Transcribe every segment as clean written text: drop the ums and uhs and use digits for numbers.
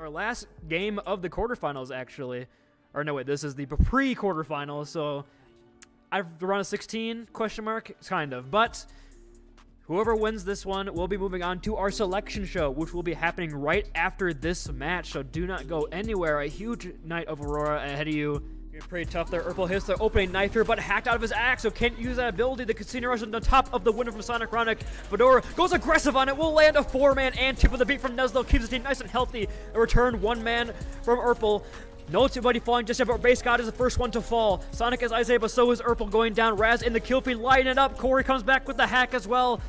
Our last game of the quarterfinals, actually. Or no, wait, this is the pre-quarterfinals, so I've run a 16, question mark, kind of. But whoever wins this one will be moving on to our selection show, which will be happening right after this match, so do not go anywhere. A huge night of Aurora ahead of you. Pretty tough there. Urpel hits the opening knife here, but hacked out of his axe, so can't use that ability. The Casino Rush on the top of the window from Sonic Ronic. Fedora goes aggressive on it, will land a 4-man and 2 with a beat from Neslo, keeps his team nice and healthy. A return 1-man from Urpel. No anybody falling just yet, but Base God is the first one to fall. Sonic is Isaiah, but so is Urpel going down. Raz in the kill feed, lighting it up. Corey comes back with the hack as well.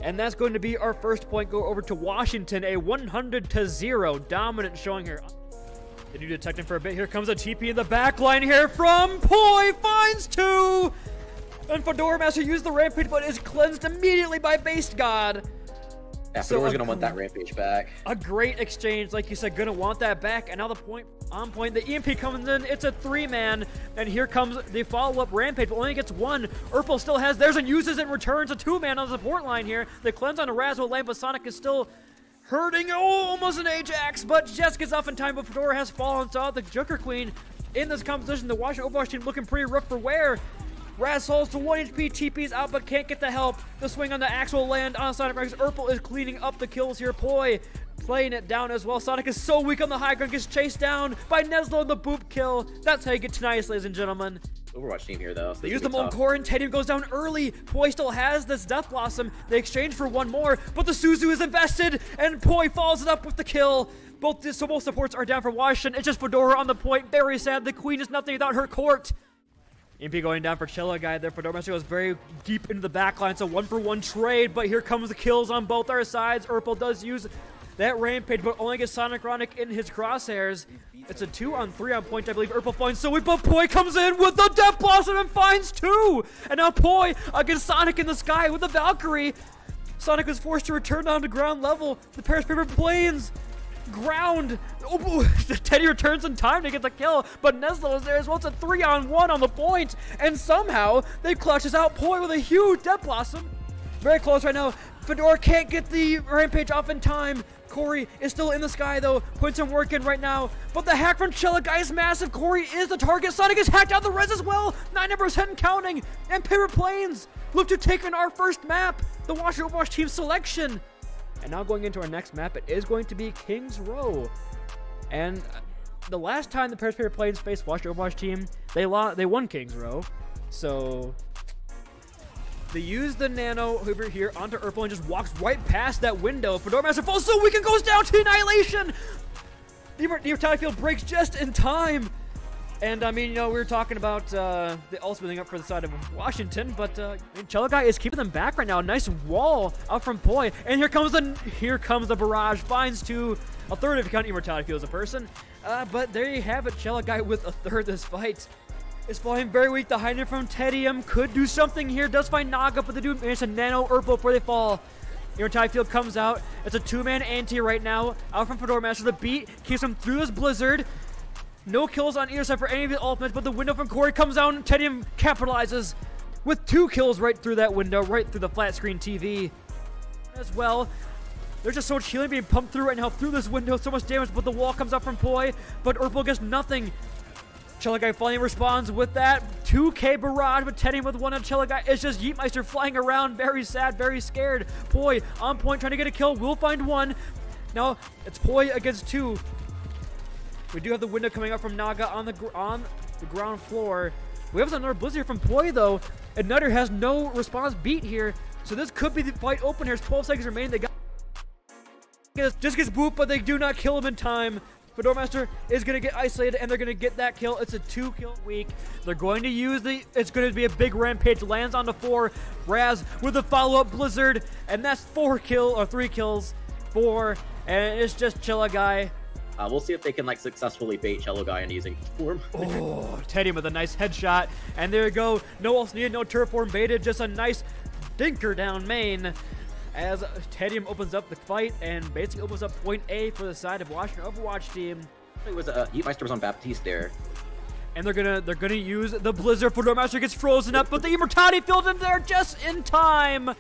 And that's going to be our first point. Go over to Washington, a 100-0 dominant showing here. They do detect him for a bit. Here comes a TP in the back line here from Poi. Finds 2. And Fedora Master used the Rampage, but is cleansed immediately by Base God. Yeah, Fedora's going to want that Rampage back. A great exchange, like you said, going to want that back. And now the point on point. The EMP comes in. It's a 3-man. And here comes the follow-up Rampage, but only gets 1. Urpel still has theirs and uses it and returns a 2-man on the support line here. The cleanse on a Raz will land, but Sonic is still hurting. Oh, almost an Ajax, but just gets off in time, but Fedora has fallen. Saw the Joker Queen in this competition. The Washington Overwatch team looking pretty rough for wear. Raz falls to 1 HP, TP's out, but can't get the help. The swing on the axe will land on Sonic Rex. Urpel is cleaning up the kills here. Poi playing it down as well. Sonic is so weak on the high ground, gets chased down by Neslo in the boop kill. That's how you get tonight's, ladies and gentlemen. Overwatch team here, though. So they use the Molten Core, and Teddy goes down early. Poi still has this Death Blossom. They exchange for 1 more, but the Suzu is invested, and Poi follows it up with the kill. Both supports are down for Washington. It's just Fedora on the point. Very sad. The Queen is nothing without her court. MP going down for Chilla Guy there. Fedora Master goes very deep into the backline. It's a 1-for-1 trade, but here comes the kills on both our sides. Urpel does use that Rampage, but only gets Sonic Ronic in his crosshairs. It's a 2-on-3 on point, I believe. Urpel finds so weak, but Poi comes in with the Death Blossom and finds 2. And now Poi against Sonic in the sky with the Valkyrie. Sonic was forced to return down to ground level. The Paris Paper Planes. Ground. Oh, Teddy returns in time to get the kill, but Neslo is there as well. It's a 3-on-1 on the point, and somehow they clutches out Poi with a huge Death Blossom. Very close right now. Fedora can't get the Rampage off in time. Corey is still in the sky though, putting some work in right now, but the hack from Chilla Guy is massive. Corey is the target. Sonic is hacked out the res as well. 9% and counting, and Paper Planes look to take in our first map, the Washington Overwatch team selection. And now going into our next map, it is going to be Kings Row. And the last time the Paris Paper Planes faced Washington Overwatch team, they won Kings Row. So they use the Nano over here onto Urpel and just walks right past that window. Fedora Master falls so weak and goes down to annihilation. The Immortality Field breaks just in time. And I mean, you know, we were talking about the ults building up for the side of Washington, but Chilla Guy is keeping them back right now. Nice wall out from Poi, and here comes the barrage. Finds 2, a third if you count Immortality Field as a person. But there you have it. Chilla Guy with a third this fight is falling very weak. The hiding from Tedium could do something here. Does find Naga, but they do manage to nano Urpel before they fall. Immortality Field comes out. It's a 2-man anti right now. Out from Fedora Master. The beat keeps him through this blizzard. No kills on either side for any of the ultimates, but the window from Corey comes out and Tedium capitalizes with 2 kills right through that window, right through the flat screen TV as well. There's just so much healing being pumped through right now through this window, so much damage, but the wall comes up from Poi, but Urpel gets nothing. Chilla Guy finally responds with that 2K barrage, but Tedium with 1 on Chilla Guy. It's just Yeetmeister flying around, very sad, very scared. Poi on point, trying to get a kill, will find 1. Now it's Poi against 2. We do have the window coming up from Naga on the ground floor. We have another blizzard from Poi though, and Nutter has no response beat here, so this could be the fight open here. 12 seconds remaining. They got just gets booped, but they do not kill him in time. Fedora Master is going to get isolated, and they're going to get that kill. It's a 2-kill week. They're going to use it's going to be a big Rampage. Lands on the 4. Raz with a follow-up blizzard, and that's 3 kills. 4, and it's just Chilla Guy. We'll see if they can successfully bait Chilla Guy into using form. Oh, Teddy with a nice headshot, and there you go. No else needed, no turf form baited, just a nice dinker down main. As Tedium opens up the fight and basically opens up point A for the side of Washington Overwatch team. It was Yeetmeister was on Baptiste there. And they're gonna use the blizzard. Fedora Master gets frozen up, but the Immortality Field in there just in time.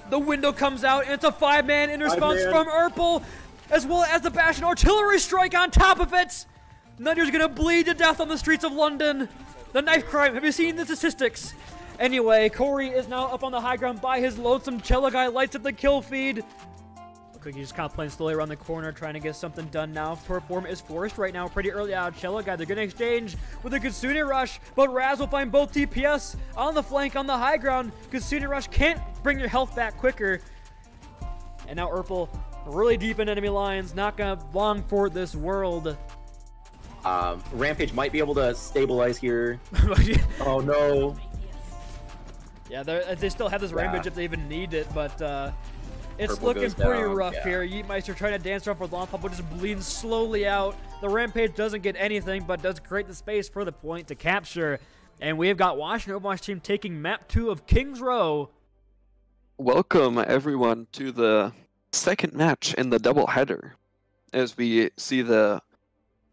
The window comes out, and it's a 5-man in response from Urpel. as well as the Bash and Artillery Strike on top of it. Nutter's gonna bleed to death on the streets of London. The knife crime, have you seen the statistics? Anyway, Corey is now up on the high ground by his lonesome cello guy, lights up the kill feed. Looks like he's just kind of playing slowly around the corner, trying to get something done now. Form is forced right now, pretty early out. Cello guy, they're gonna exchange with a Kitsune Rush, but Raz will find both TPS on the flank on the high ground. Kitsune Rush can't bring your health back quicker. And now Urpel really deep in enemy lines, not gonna long for this world. Rampage might be able to stabilize here. Oh no. Yeah, they still have this Rampage if they even need it, but it's Purple looking goes pretty down, rough yeah. here. Yeetmeister trying to dance around for long pop, but just bleeding slowly out. The Rampage doesn't get anything, but does create the space for the point to capture. And we have got Washington Overwatch team taking map 2 of Kings Row. Welcome everyone to the second match in the doubleheader, as we see the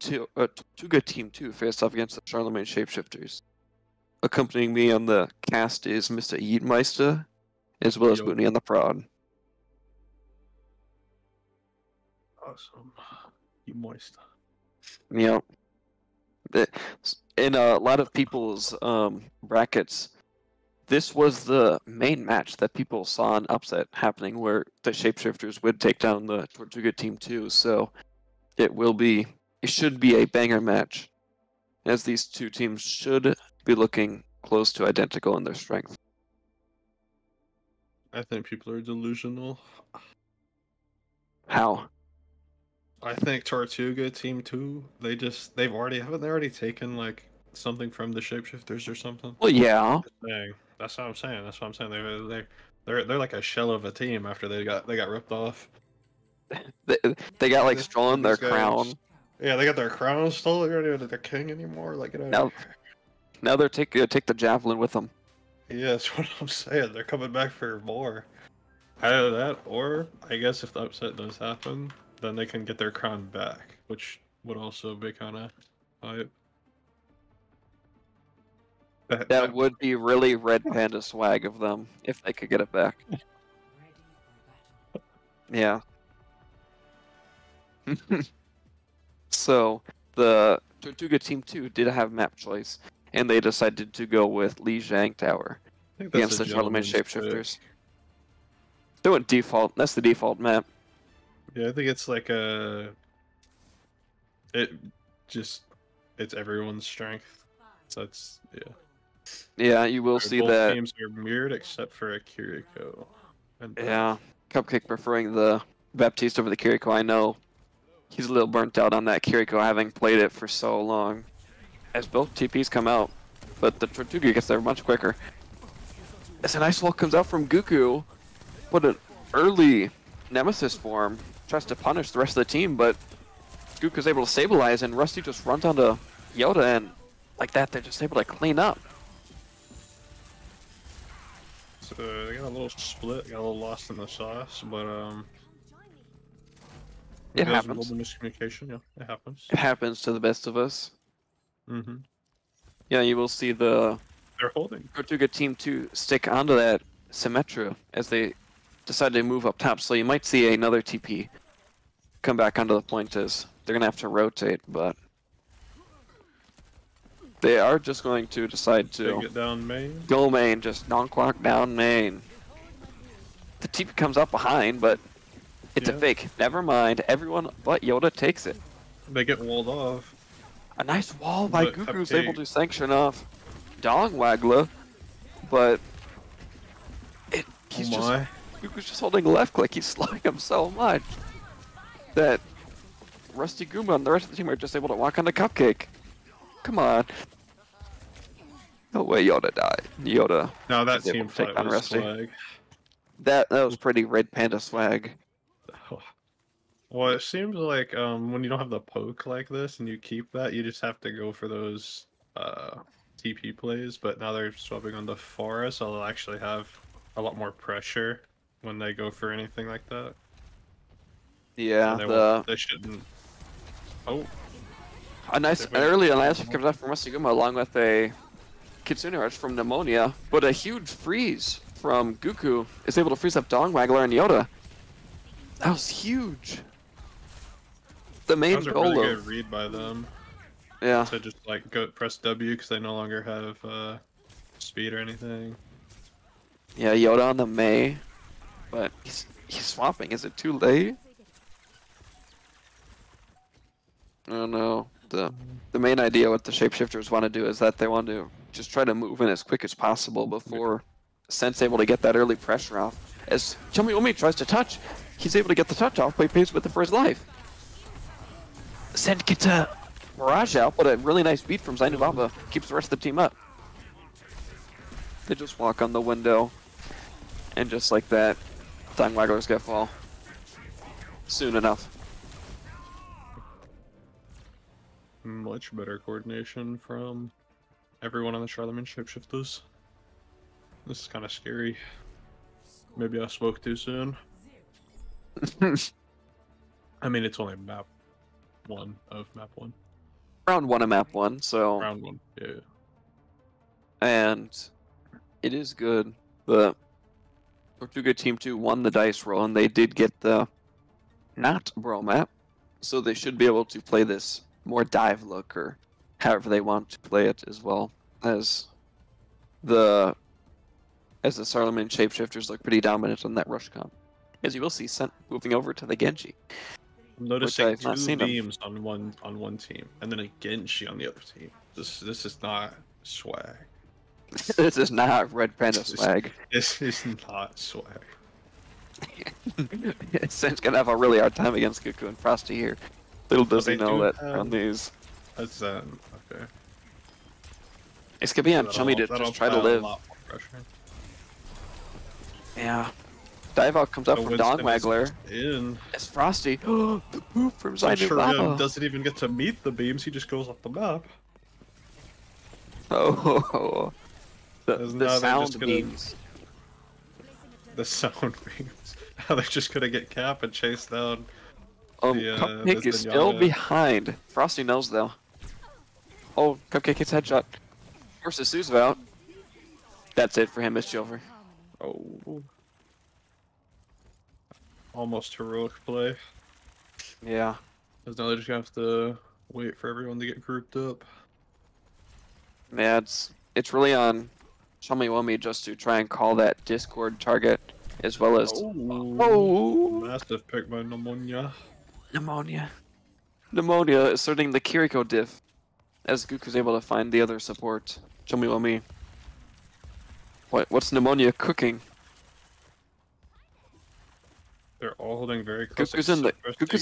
Tortuga Team 2 face off against the Charlemagne Shapeshifters. Accompanying me on the cast is Mr. Yeetmeister, as well as Booney on the prod. Awesome. Yeetmeister. Yeah. In a lot of people's brackets, this was the main match that people saw an upset happening, where the Shapeshifters would take down the Tortuga Team 2, so it should be a banger match, as these two teams should be looking close to identical in their strength. I think people are delusional. How? I think Tortuga Team 2, they've already taken like something from the Shapeshifters or something? Well, yeah. Dang. That's what I'm saying. They're like a shell of a team after they got ripped off. They got like stolen their These guys- crown. Yeah, they got their crown stolen. They're not even the king anymore. Like, you know. Now they're take the javelin with them. Yeah, that's what I'm saying. They're coming back for more. Either that, or I guess if the upset does happen, then they can get their crown back, which would also be kind of hype. That would be really Red Panda swag of them if they could get it back. Yeah. So the Tortuga Team 2 did have map choice, and they decided to go with Li Zhang Tower against the Charlemagne Shapeshifters. Doing default. That's the default map. Yeah, I think it's like it's everyone's strength. So it's Yeah, you will see both that. teams are mirrored except for a Kiriko. And Yeah, Cupcake preferring the Baptiste over the Kiriko. I know he's a little burnt out on that Kiriko, having played it for so long. As both TPs come out, but the Tortuga gets there much quicker. As a nice wall comes out from Guku, what an early Nemesis form. Tries to punish the rest of the team, but Guku's able to stabilize, and Rusty just runs onto Yoda, and like that, they're just able to clean up. So they got a little split, got a little lost in the sauce, but It there's a happens. little miscommunication. Yeah, it happens. It happens to the best of us. Mm-hmm. Yeah, you will see the They're holding. Tortuga Team 2 stick onto that Symmetra as they decide to move up top, so you might see another TP come back onto the point as they're going to have to rotate, but they are just going to decide to Take it down main. go main, just non-clock down main. The TP comes up behind, but it's a Yeah. fake. Never mind, everyone but Yoda takes it. They get walled off. A nice wall by But Gugu's Cupcake- able to sanction off Dong Waggler, but he's just Gugu's just holding left click. He's slowing him so much that Rusty Goomba and the rest of the team are just able to walk onto Cupcake. Come on. No way Yoda died. Yoda. No, that is able team to take fight down was Rusty. swag. That was pretty Red Panda swag. Well, it seems like when you don't have the poke like this and you keep that, you just have to go for those TP plays. But now they're swapping on the forest, so they'll actually have a lot more pressure when they go for anything like that. Yeah, And they shouldn't. Oh, an early alliance comes out from Rusty Goomba along with a Kitsune Rush from Pneumonia, but a huge freeze from Guku is able to freeze up Dong Waggler and Yoda. That was huge. the main That was a goal really of good read by them. yeah. To just like go press W because they no longer have speed or anything. Yeah, Yoda on the Mei, but he's swapping. Is it too late? I don't know. The main idea what the Shapeshifters want to do is that they want to just try to move in as quick as possible before Sen's able to get that early pressure off. As Chomi tries to touch, he's able to get the touch off, but he pays with it for his life. Sen gets a barrage out, but a really nice beat from Zainubaba keeps the rest of the team up. They just walk on the window, and just like that, Tongue Wagglers get fall. Soon enough. Much better coordination from everyone on the Charlemagne Shapeshifters. This is kind of scary. Maybe I spoke too soon. I mean, it's only map 1 of map 1. Round 1 of map 1, so... Round 1, yeah. And it is good, but Tortuga Team 2 won the dice roll, and they did get the not bro map, so they should be able to play this more dive look, or however they want to play it, as well as the Charlemagne Shapeshifters look pretty dominant on that rush comp. As you will see, Sent moving over to the Genji. I'm noticing I've not seen two beams on one team, and then a Genji on the other team. This is not swag. This is not Red Panda swag. This is not swag. Sent's gonna have a really hard time against Goku and Frosty here. Little does he they know do that have- on these. That's okay. It's gonna be on Chummy to That'll just try to add a live. lot more pressure. Yeah. Dive out comes up The from Dong Winston is Waggler. In. It's Frosty. Oh, the poop from So Zainubaba. doesn't even get to meet the beams, he just goes off the map. Oh, the Now they're sound just gonna- beams. The sound beams. Now they're just gonna get Cap and chase down. Cupcake the is still Zenyatta. behind. Frosty knows though. Oh, Cupcake gets headshot. Forces Suzu out. That's it for him, it's over. Oh. Almost heroic play. Yeah. Because now they just have to wait for everyone to get grouped up. Yeah, it's really on Chummy just to try and call that Discord target, as well as Massive pick by Pneumonia. Pneumonia asserting the Kiriko diff, as Goku's able to find the other support. Chummy. What's Pneumonia cooking? They're all holding very close. Goku's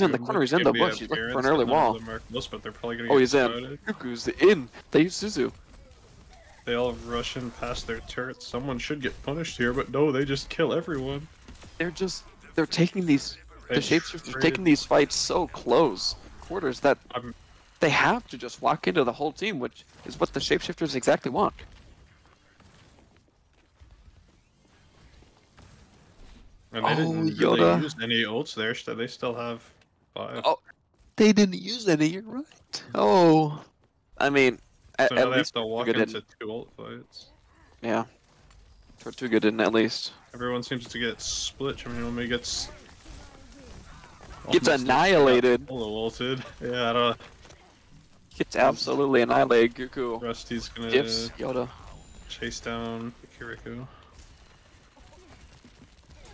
in the corner, he's in the bush, he's looking for an early wall. But they're probably gonna Oh, get he's in. spotted. Goku's in. They use Suzu. They all rush in past their turrets. Someone should get punished here, but no, they just kill everyone. They're taking these, the They Shapeshifters are traded- taking these fights so close quarters that I'm- they have to just walk into the whole team, which is what the Shapeshifters exactly want. And they didn't really Yoda. use any ults there, so they still have 5. Oh, they didn't use any, you're right. Oh, I mean, so at now they have least to walk Tortuga into didn't. 2 ult fights. Yeah. Tortuga didn't at least. Everyone seems to get split. I mean, when gets Gets almost annihilated. Full ulted. Yeah, I don't. Gets absolutely annihilated, Goku. Rusty's gonna Gifts, Yoda. chase down Kiriko.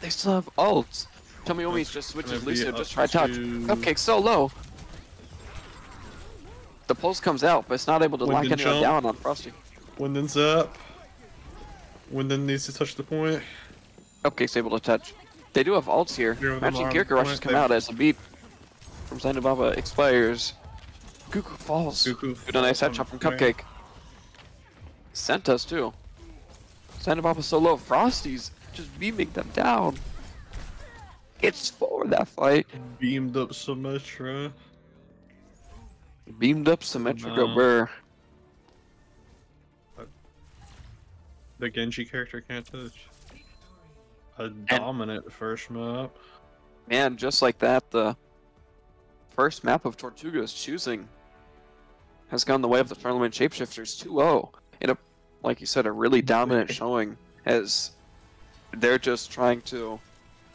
They still have ults. Tomoyomi That's just gonna switches be Lucio, up just try touch. to- Cupcake's so low. The pulse comes out, but it's not able to lock Wind and anyone jump. down on Frosty. Winden's up. Winden needs to touch the point. Cupcake's able to touch. They do have ults here. Zero of them Matching are on Kiriko the rushes point. come out as the beat from Zainubaba expires. Goku falls. Goku Good, a nice falls on headshot from the point. Cupcake. Sent us too. Zainubaba's so low. Frosty's just beaming them down. It's for that fight. Beamed up Symmetra. Beamed up Symmetrica No. Burr. The Genji character can't touch. A dominant first map. Man, just like that, the first map of Tortuga's choosing has gone the way of the Charlemagne Shapeshifters 2-0. In a, like you said, a really dominant showing, as they're just trying to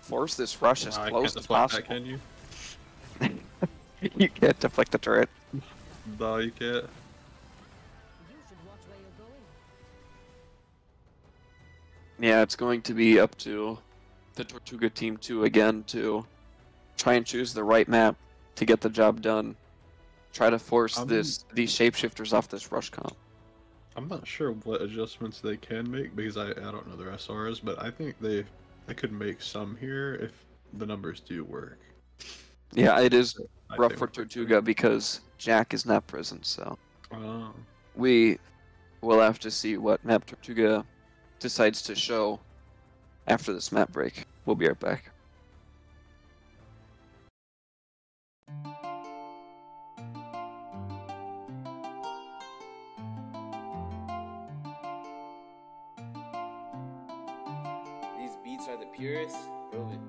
force this rush as Wow, I close can't as deflect possible. that, can you? You can't deflect the turret. No, you can't. Yeah, it's going to be up to the Tortuga team 2 again to try and choose the right map to get the job done. Try to force these shapeshifters off this rush comp. I'm not sure what adjustments they can make because I don't know their SRs, but I think they could make some here if the numbers do work. Yeah, it is rough for Tortuga because Jack is not present, so we will have to see what map Tortuga decides to show after this map break. We'll be right back. These beats are the purest. Prove it.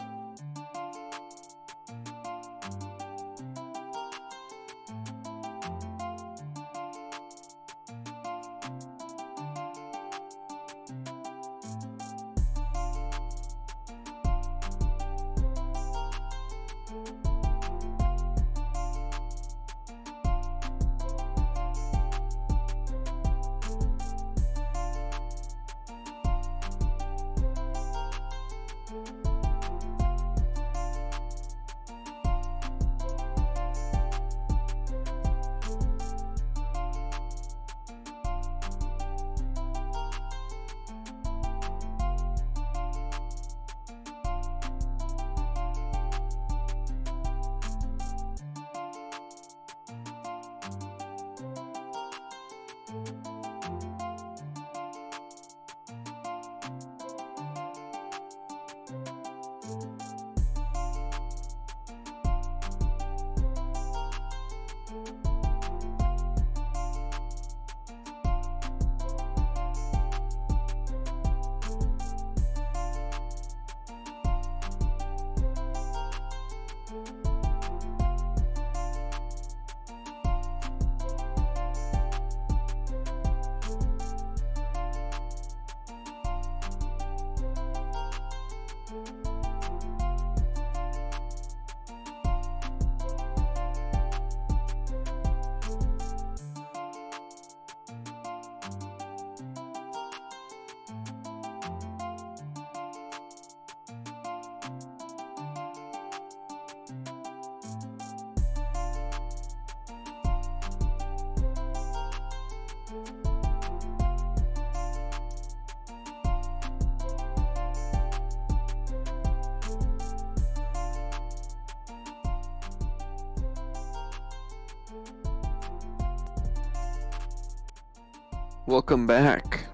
Welcome back,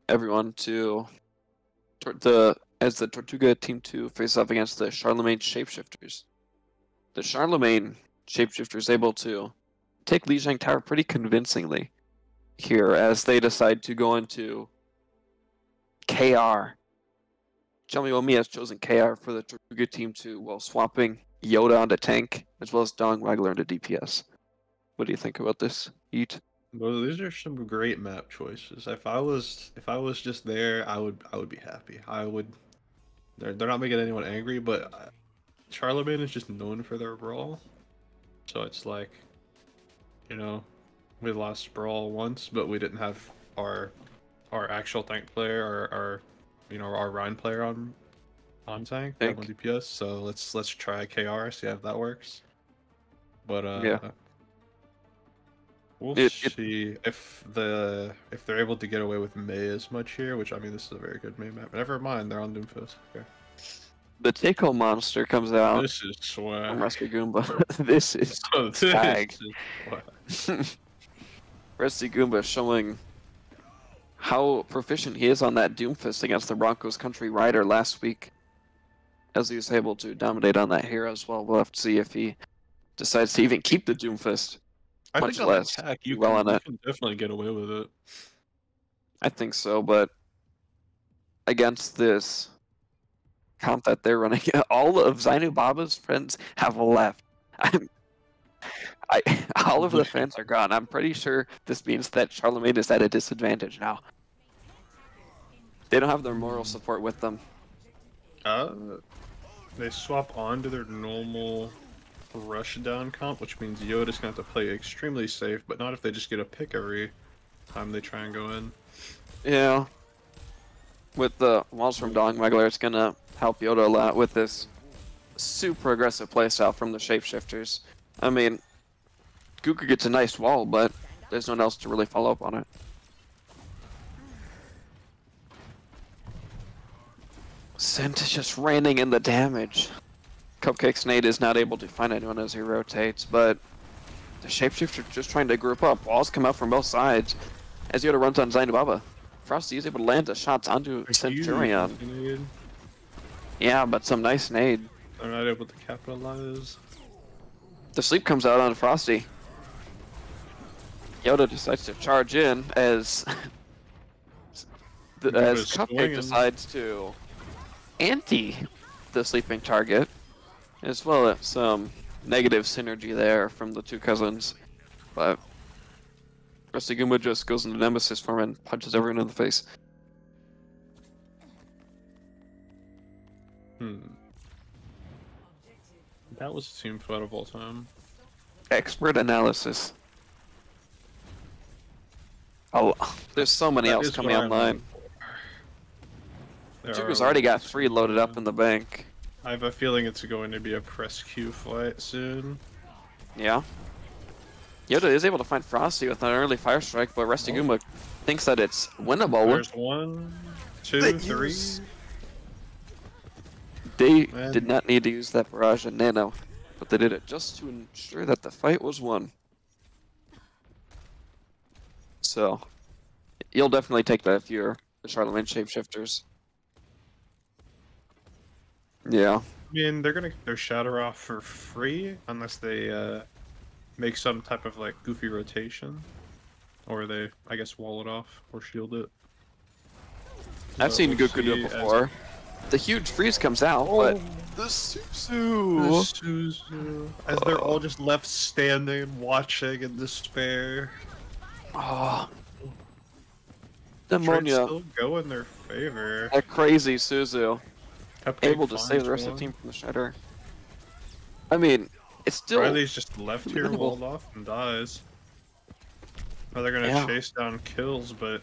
everyone, to as the Tortuga Team 2 face off against the Charlemagne Shapeshifters. The Charlemagne Shapeshifters able to take Lijiang Tower pretty convincingly here as they decide to go into KR. Xiaomi has chosen KR for the Tortuga Team 2 while swapping Yoda onto tank as well as Dong Wagler into DPS. What do you think about this, Yeet? Well, these are some great map choices. If I was just there, I would be happy. I would. They're not making anyone angry, but Charlemagne is just known for their brawl. So it's like, you know, we lost brawl once, but we didn't have our actual tank player or our Rhine player on tank on DPS. So let's try KR, see if that works. But yeah. We'll see if they're able to get away with May as much here, which I mean this is a very good May map. Never mind, they're on Doomfist. Okay. The take-home monster comes out. This is swag. From Rusty Goomba. This is swag. Rusty Goomba showing how proficient he is on that Doomfist against the Broncos Country Rider last week, as he was able to dominate on that hero as well. We'll have to see if he decides to even keep the Doomfist. I think on attack, you can definitely get away with it. I think so, but against this comp that they're running, all of Zainu Baba's friends have left. All of the fans are gone. I'm pretty sure this means that Charlemagne is at a disadvantage now. They don't have their moral support with them. They swap on to their normal rush down comp, which means Yoda's gonna have to play extremely safe, but not if they just get a pick every time they try and go in. Yeah. With the walls from Dogmegler, it's gonna help Yoda a lot with this super aggressive playstyle from the Shapeshifters. I mean, Goku gets a nice wall, but there's no one else to really follow up on it. Scent is just raining in the damage. Cupcake's nade is not able to find anyone as he rotates, but the Shapeshifter just trying to group up. Walls come out from both sides as Yoda runs on Zainababa. Frosty is able to land the shots onto Centurion. Yeah, but some nice nade. They're not able to capitalize. The sleep comes out on Frosty. Yoda decides to charge in as Cupcake decides to anti the sleeping target, as well as some negative synergy there from the two cousins. But Rusty Goomba just goes into Nemesis form and punches everyone in the face. That was a team fight of all time. Expert analysis. Oh, there's so many else coming online. Tortuga's already got 3 loaded up in the bank. I have a feeling it's going to be a press Q fight soon. Yeah. Yoda is able to find Frosty with an early fire strike, but Rusty Goomba thinks that it's winnable. There's 1, 2, 3. They did not need to use that barrage and nano, but they did it just to ensure that the fight was won. So, you'll definitely take that if you're the Charlemagne Shapeshifters. Yeah. I mean, they're gonna get their shatter off for free unless they make some type of like goofy rotation, or they, I guess, wall it off or shield it. I've seen Goku do it before. The huge freeze comes out, but the Suzu, as they're all just left standing, watching in despair. Oh, Trades Demonia. still go in their favor. That crazy Suzu. Cupcake Able to save the rest of the team from the shatter. I mean, it's still. Riley's just left here, walled off, and dies. Now they're gonna chase down kills, but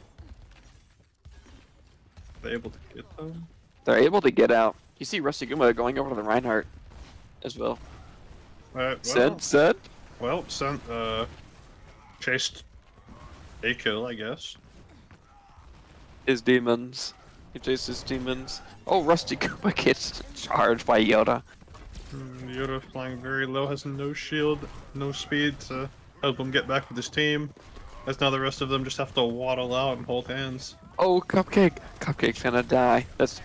they're able to get them. They're able to get out. You see Rusty Goomba going over to the Reinhardt as well. Said? Well, chased a kill, I guess. His demons. He chases demons. Oh, Rusty Goomba gets charged by Yoda. Yoda flying very low, has no shield, no speed to help him get back with his team. As now the rest of them just have to waddle out and hold hands. Oh, Cupcake. Cupcake's gonna die. That's...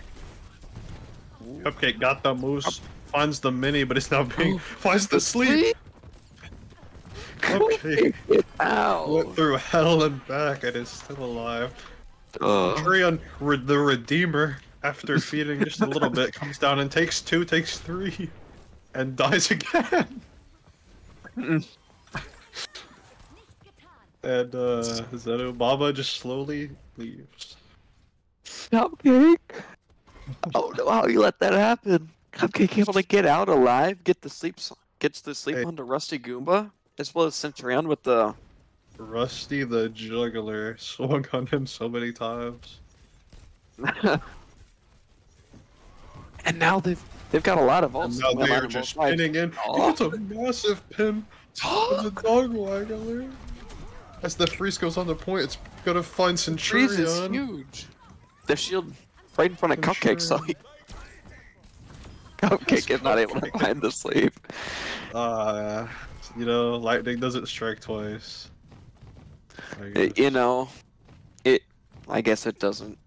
Cupcake got the moose, finds the mini, but it's now being... finds the sleep! Cupcake went through hell and back and is still alive. Centurion, the Redeemer, after feeding just a little bit, comes down and takes 2, takes 3, and dies again. And Zeto Baba just slowly leaves. Cupcake? I don't know how you let that happen. Cupcake able to get out alive, gets the sleep onto Rusty Goomba, as well as Centurion with the... Rusty the Juggler swung on him so many times. And now they've got a lot of ults. And now they are just pinning in. It's a massive pin of the dog waggler. As the freeze goes on the point, it's gonna find Centurion. Freeze is huge. The shield right in front of Cupcake, so Cupcake is not able to find the sleep. You know, lightning doesn't strike twice. You know, I guess it doesn't.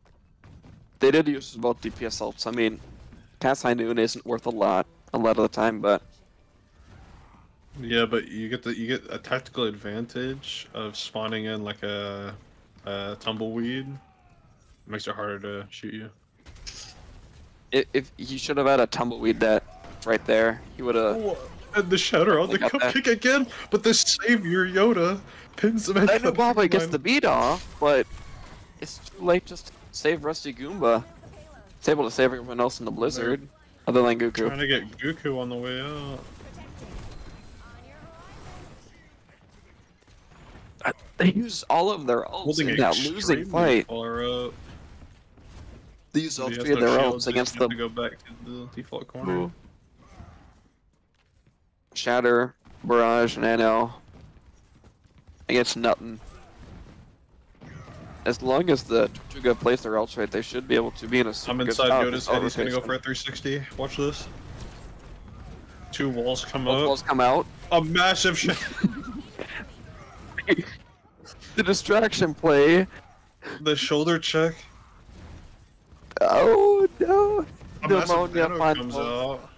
They did use both DPS ults. I mean, Cast High Noon isn't worth a lot of the time, but yeah, but you get a tactical advantage of spawning in like a tumbleweed. It makes it harder to shoot you. If he should have had a tumbleweed that right there, he would have. And the shatter on the Cupcake again, but the savior Yoda pins him. I know Baba gets the beat off, but it's too late just to save Rusty Goomba. It's able to save everyone else in the blizzard, other than Goku. Trying to get Goku on the way out. They used all of their ults Holding in that losing fight. Far up. They used all He has 3 of no their shields, ults against just have the to go back to the default corner. Shatter, Barrage, and NL. Against nothing. As long as the Tortuga plays their ults right, they should be able to be in a super I'm good inside spot. Yoda's head. He's gonna go for a 360. Watch this. 2 walls come Both up. walls come out. A massive shot. The distraction play. The shoulder check. Oh no! A massive nano comes out.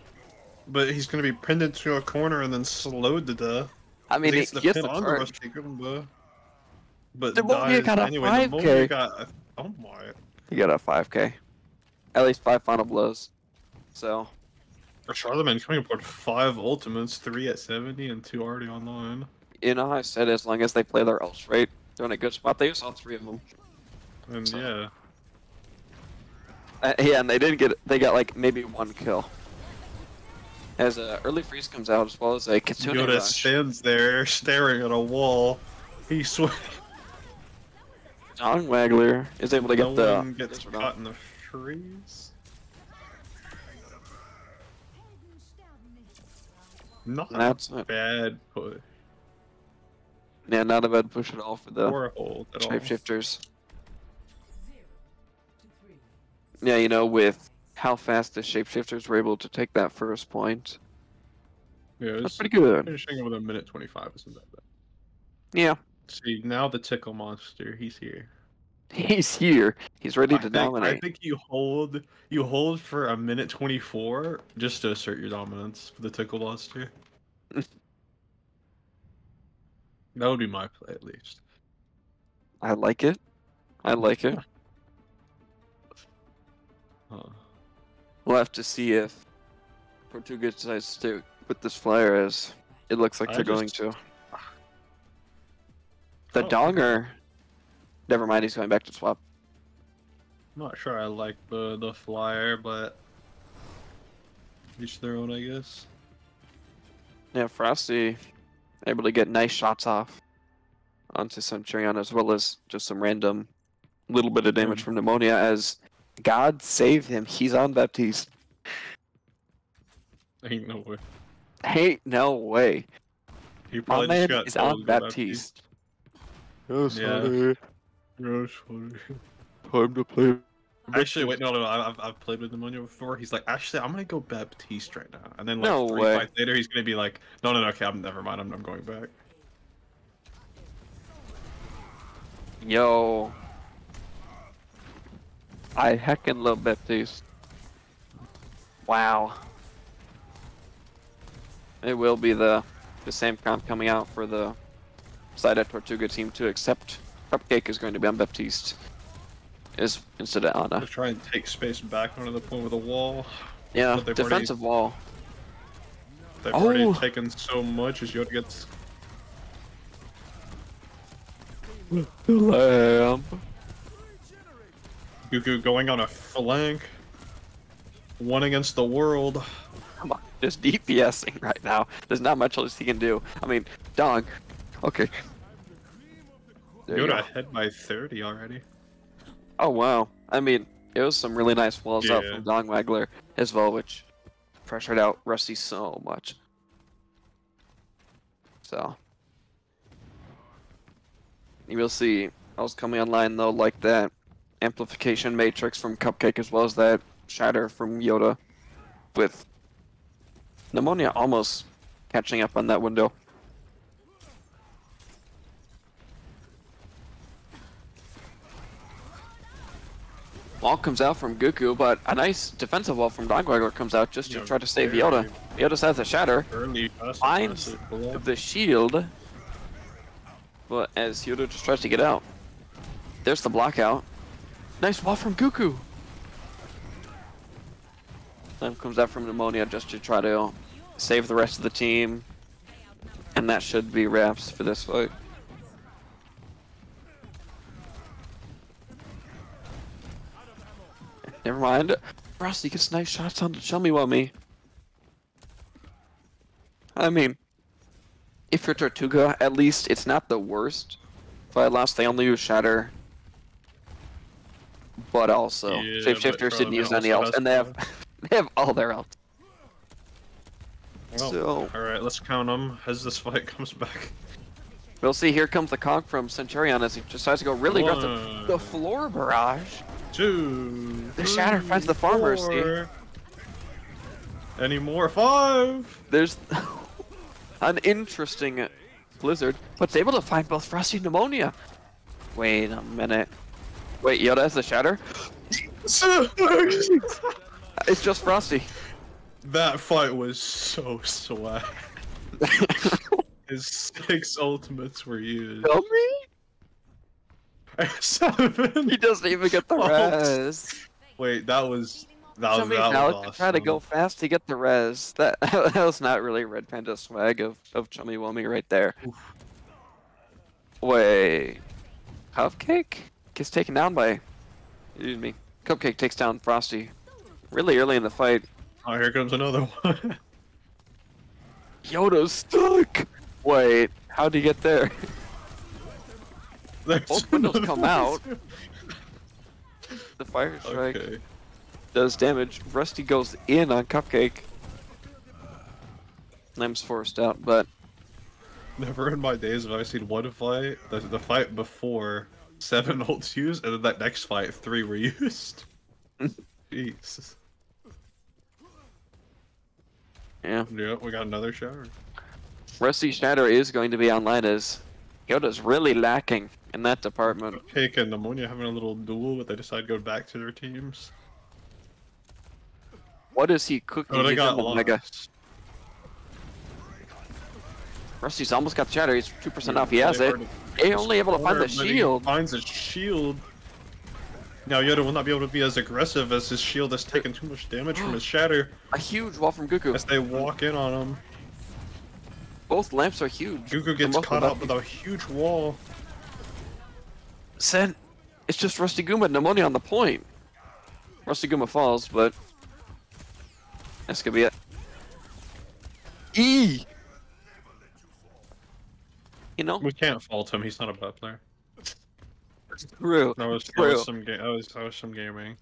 But he's gonna be pinned into a corner and then slowed to death. I mean, He gets it the gets pin the on the turn. rush taker, but Pneumonia dies got a anyway. 5K. Pneumonia got oh my. He got a 5K. At least 5 final blows. So. For Charlemagne coming aboard 5 ultimates, 3 at 70 and 2 already online. You know how I said as long as they play their ults right, they're in a good spot. They used all 3 of them. And So. yeah. Yeah, and they got like maybe 1 kill. As a early freeze comes out, as well as a Kitsune Yoda rush. stands there staring at a wall. He's sweating. John Wagler is able to get No the. one gets caught in the freeze. Not That's a it. bad push. Yeah, not a bad push at all for the Or a hold at all. Shapeshifters. Yeah, you know, with how fast the Shapeshifters were able to take that first point. Yeah, That's it's pretty good. finishing with a minute 25 isn't that bad. Yeah. See, now the tickle monster, he's here. He's here. He's ready to I dominate. think you hold for a minute 24 just to assert your dominance for the tickle monster. That would be my play at least. I like it. I like it. We'll have to see if Tortuga decides to put this flyer as it looks like they're going to. The Donger. Never mind, he's going back to swap. I'm not sure I like the flyer, but each their own, I guess. Yeah, Frosty able to get nice shots off onto Centurion, as well as just some random little bit of damage from Pneumonia as God save him. He's on Baptiste. Ain't no way. Ain't no way. He My probably man just got is told on to go Baptiste. Yeah. Sorry. Time to play. Actually, wait, no, I've played with Pneumonia before. He's like, actually, I'm gonna go Baptiste right now, and then like No 3 way. fights later, he's gonna be like, no, okay, never mind, I'm going back. Yo. I heckin' love Baptiste. Wow. It will be the same comp coming out for the side at Tortuga team too, except Cupcake is going to be on Baptiste instead of Ana. Let's try and take space back onto the point with a wall. Yeah, But they've defensive wall. They've Oh. already taken so much as Yoda gets. Lamb. Goku going on a flank. 1 against the world. Come on, just DPSing right now. There's not much else he can do. I mean, dog. Okay. There you Yoda go. ahead by 30 already. Oh wow. I mean, it was some really nice walls out Yeah. from Dong Wagler as well, which pressured out Rusty so much. So you will see I was coming online though, like that amplification matrix from Cupcake as well as that shatter from Yoda, with Pneumonia almost catching up on that window. Wall comes out from Goku, but a nice defensive wall from Dogwaggler comes out just to Yeah, try to save very Yoda. Yoda has a shatter, Early finds the shield, but as Yoda just tries to get out, there's the block out. Nice wall from Goku. Then comes out from Pneumonia just to try to save the rest of the team, and that should be wraps for this fight. Never mind. Frosty gets nice shots on the chummy wummy. I mean, if you're Tortuga, at least it's not the worst But last they only use Shatter. But also, Yeah, Shapeshifters but didn't use Charlemagne any also else, has and they have fire. they have all their else. Well, So alright, let's count them as this fight comes back. we'll see. Here comes the conk from Centurion as he decides to go really aggressive. One. The floor barrage. 2. The Shatter finds the farmer. See, 4. Any more? 5. there's an interesting blizzard, but it's able to find both Frosty and Pneumonia. Wait a minute. Wait, Yoda has the Shatter? It's just Frosty. That fight was so swag. His 6 ultimates were used. Tell me? 7. He doesn't even get the res. Wait, that was Somebody now awesome. try to go fast to get the res. That was not really Red Panda swag of Chummy Wummy right there. Oof. Wait. Cupcake gets taken down by... Excuse me. Cupcake takes down Frosty really early in the fight. Oh, here comes another one. Yoda's stuck! Wait, how'd he get there? There's Both windows another come one. out. The fire strike Okay. does damage. Rusty goes in on Cupcake. Lam's forced out, but Never in my days have I seen one fight, the fight before 7 ults used, and then that next fight 3 were used. Jeez. yeah. Yeah, we got another shower. Rusty Shatter is going to be online as Yoda's really lacking in that department. Cake and Pneumonia having a little duel, but they decide to go back to their teams. What is he cooking? Oh, they He's got in the Mega. lost. Rusty's almost got the Shatter. He's 2% off. He Yeah, has they it. already- He's only able to find the But he shield. finds a shield. Now Yoda will not be able to be as aggressive as his shield has taken too much damage from his shatter A huge wall from Gugu. as they walk in on him. Both lamps are huge. Gugu gets Both caught of up them. with a huge wall. Sen, it's just Rusty Goomba and Pneumonia on the point. Rusty Goomba falls, but that's gonna be it. E. You know, We can't fault him. He's not a bad player. true. That was True. some game. That was some gaming.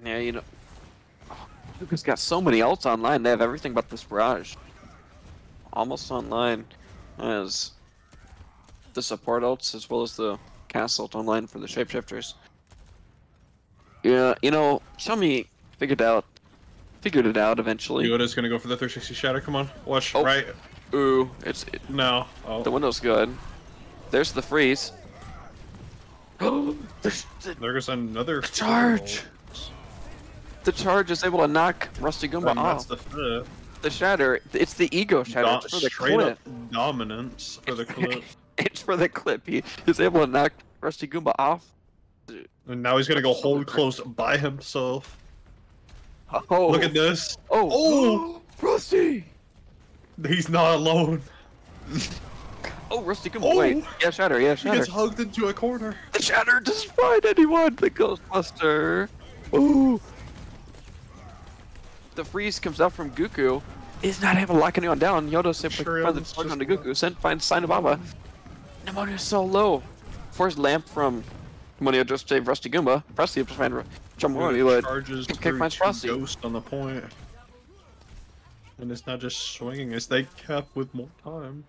Yeah, you know, Gugu's got so many ults online. They have everything but this barrage. Almost online as the support ults as well as the cast ult online for the Shapeshifters. Yeah, you know, Chummy figured it out eventually. Yoda's gonna go for the 360 shatter. Come on, watch Oh. right. Ooh, No. Oh, the window's good. There's the freeze. there goes another Charge! The charge is able to knock Rusty Goomba And that's off. the fit. The shatter, it's the ego shatter. It's for the Straight clip. up dominance for the clip. It's for the clip. He is able to knock Rusty Goomba off. And now he's gonna go hold close by himself. Oh, Look at this. Oh, Rusty! He's not alone. Oh, Rusty Goomba. Oh! Wait, yeah, shatter. Yeah, He shatter. gets hugged into a corner. The shatter doesn't find anyone. The Ghostbuster. Ooh. The freeze comes out from Gugu. He's not able to lock anyone down. Yoda simply Sure finds the is, charge just onto Gugu. Sent finds Sinababa. Pneumonia's so low. Forced lamp from Pneumonia just saved Rusty Goomba. Frosty just find Jamori, but Charges kick through finds two Frosty. Ghost on the point. And it's not just swinging, it's they kept with more time.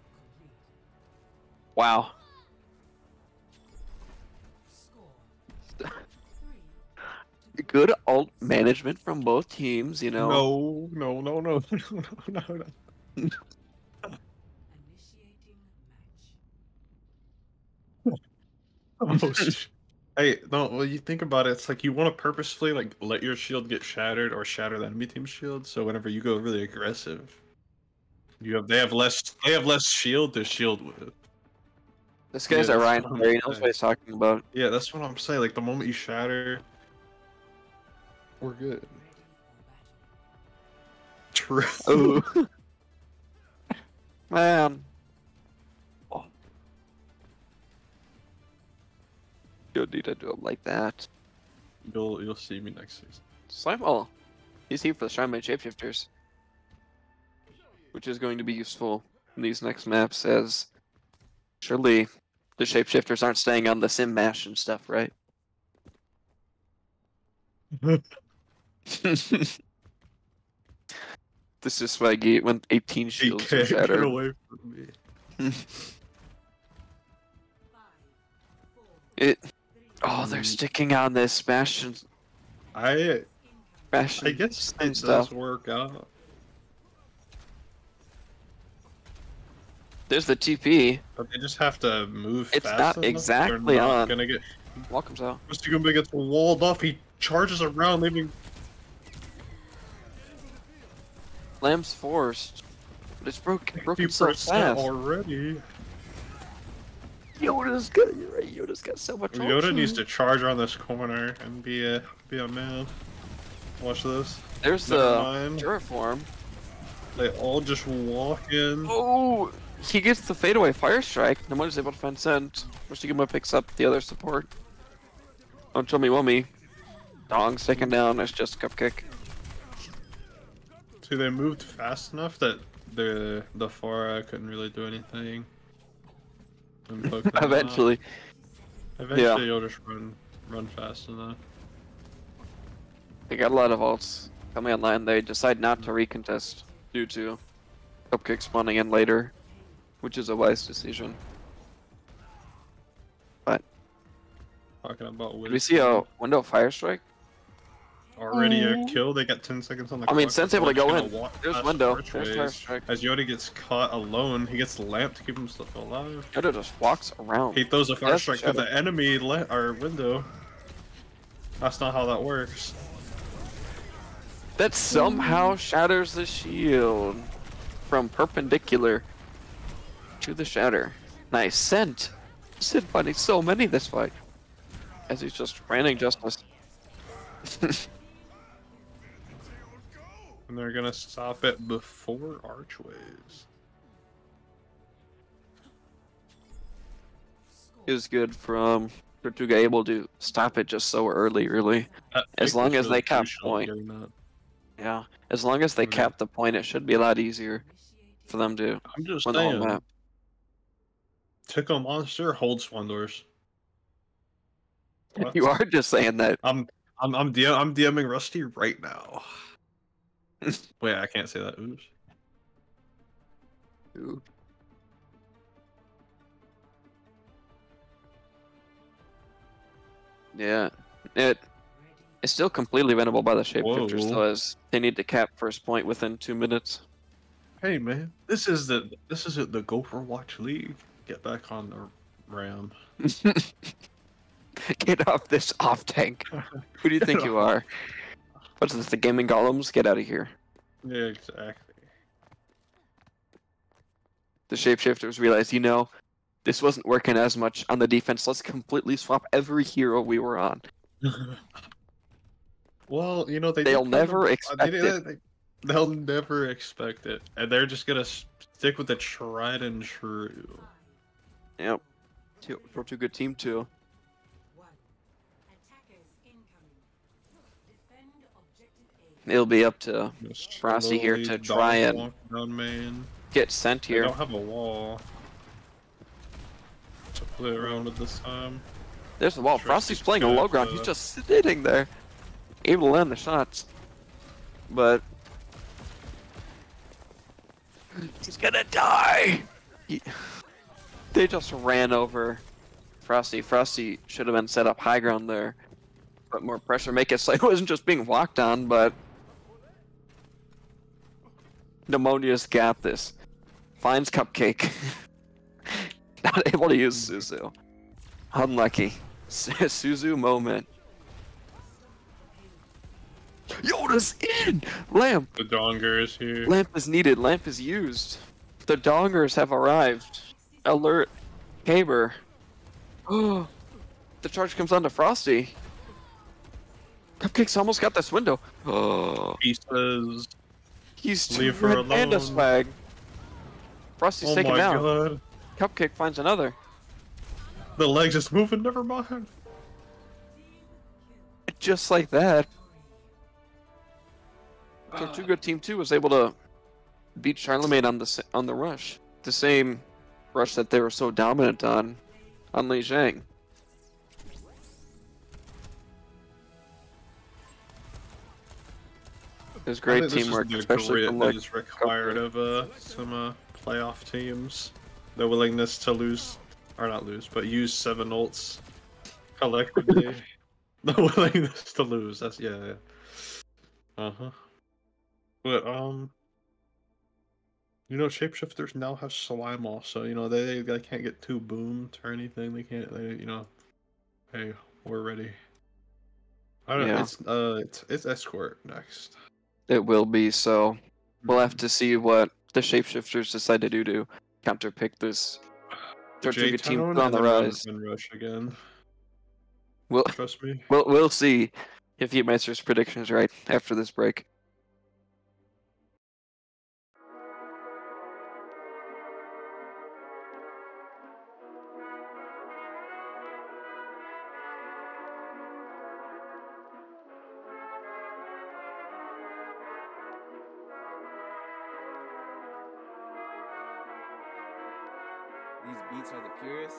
Wow. Good ult management from both teams, you know. No, no, no, no, no, no, no, no. Oh, hey, no, well, you think about it, it's like you want to purposefully like let your shield get shattered or shatter the enemy team's shield, so whenever you go really aggressive, they have less shield to shield with. This guy's Yeah, at that's Ryan what I'm Hunter, he knows saying. what he's talking about. Yeah, that's what I'm saying. Like the moment you shatter, we're good. True. Ooh. Man. Oh. You don't need to do him like that. You'll see me next season. Slime, well, he's here for the Charlemagne Shapeshifters. which is going to be useful in these next maps, as surely the Shapeshifters aren't staying on the sim mash and stuff, right? This is swaggy when 18 shields are Get shattered. away from me. Oh, they're sticking on this smash and I smash. I guess it stuff. does work out. There's the TP. But they just have to move It's fast not enough. exactly They're not on. gonna get. Welcome's out. Mr. Goomba gets walled off. He charges around, leaving. Lamb's forced. But it's broken so 50% fast. already. Yoda's good. You're right. Yoda's got so much. Yoda options. needs to charge around this corner and be a man. Watch this. There's Never the mind. Terraform. They all just walk in. Oh, he gets the fadeaway fire strike. Nobody's able to find scent. Mushiguma picks up the other support. Don't show me wummy. Dong's taken down. It's just Cupcake. See, they moved fast enough that the Pharah couldn't really do anything. And poke them out. Eventually. Eventually, you'll just run fast enough. They got a lot of ults coming online. They decide not to recontest due to Cupcake spawning in later, which is a wise decision. But Talking about did we see a window fire strike? already a kill. They got 10 seconds on the clock. I mean, Sen's able to go They're in. walk There's past window. archways. There's fire strike. As Yoda gets caught alone, he gets lamped to keep himself alive. Yoda just walks around. He throws a fire Yes, strike Shadow. through the enemy or window. That's not how that works. That somehow shatters the shield from perpendicular to the shatter. Nice scent. Sid finding so many this fight, as he's just raining justice. And they're gonna stop it before archways. Is good from Tortuga able to stop it just so early, really. As long as they cap point. Yeah, as long as they cap the point, it should be a lot easier for them to I'm just win the whole saying. map. Tickle Monster holds Swindlers. You are just saying that. I'm DMing Rusty right now. Wait, I can't say that. Oops. Ooh. Yeah, it's still completely winnable by the Shapeshifters, Whoa. though, as they need to cap first point within 2 minutes. Hey man, this is the Overwatch League. Get back on the Ram. Get off this off tank. Who do you think you are? What's this? The gaming golems? Get out of here. Yeah, exactly. The Shapeshifters realize, this wasn't working as much on the defense. Let's completely swap every hero we were on. Well, They'll never expect it. They'll never expect it, and they're just gonna stick with the tried and true. Yep. Tortuga team 2. It'll be up to Frosty here to try and get sent They here. don't have a wall to play around with this time. There's the wall. Frosty's playing a low ground. He's just sitting there, able to land the shots. But he's gonna die. They just ran over Frosty. Frosty should have been set up high ground there. Put more pressure, make it so it wasn't just being walked on, but Pneumonia's got this. Finds Cupcake. Not able to use Suzu. Unlucky. Suzu moment. Yoda's in! Lamp! The Donger is here. Lamp is needed. Lamp is used. The Dongers have arrived. Alert. Caber. Oh, the charge comes on to Frosty. Cupcake's almost got this window. Oh, He says, he's leave her alone. and a swag. Frosty's "Oh taken my down. god, Cupcake finds another. the legs is moving. Never mind." Just like that. Tortuga Team 2 was able to beat Charlemagne on the rush. The same rush that they were so dominant on Li Zhang. There's great teamwork, especially from that is required of some playoff teams. The willingness to lose, or not lose, but use 7 ults collectively. The willingness to lose. That's yeah. But you know, Shapeshifters now have slime also. You know, they can't get too boomed or anything. They can't. You know, hey, we're ready. I don't know. It's escort next. It will be, so we'll have to see what the Shapeshifters decide to do to counterpick this Tortuga team on the rise. Rush again. Trust me. We'll see if Yeetmeister's prediction is right after this break. These beats are the purest.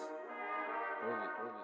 Prove it, prove it.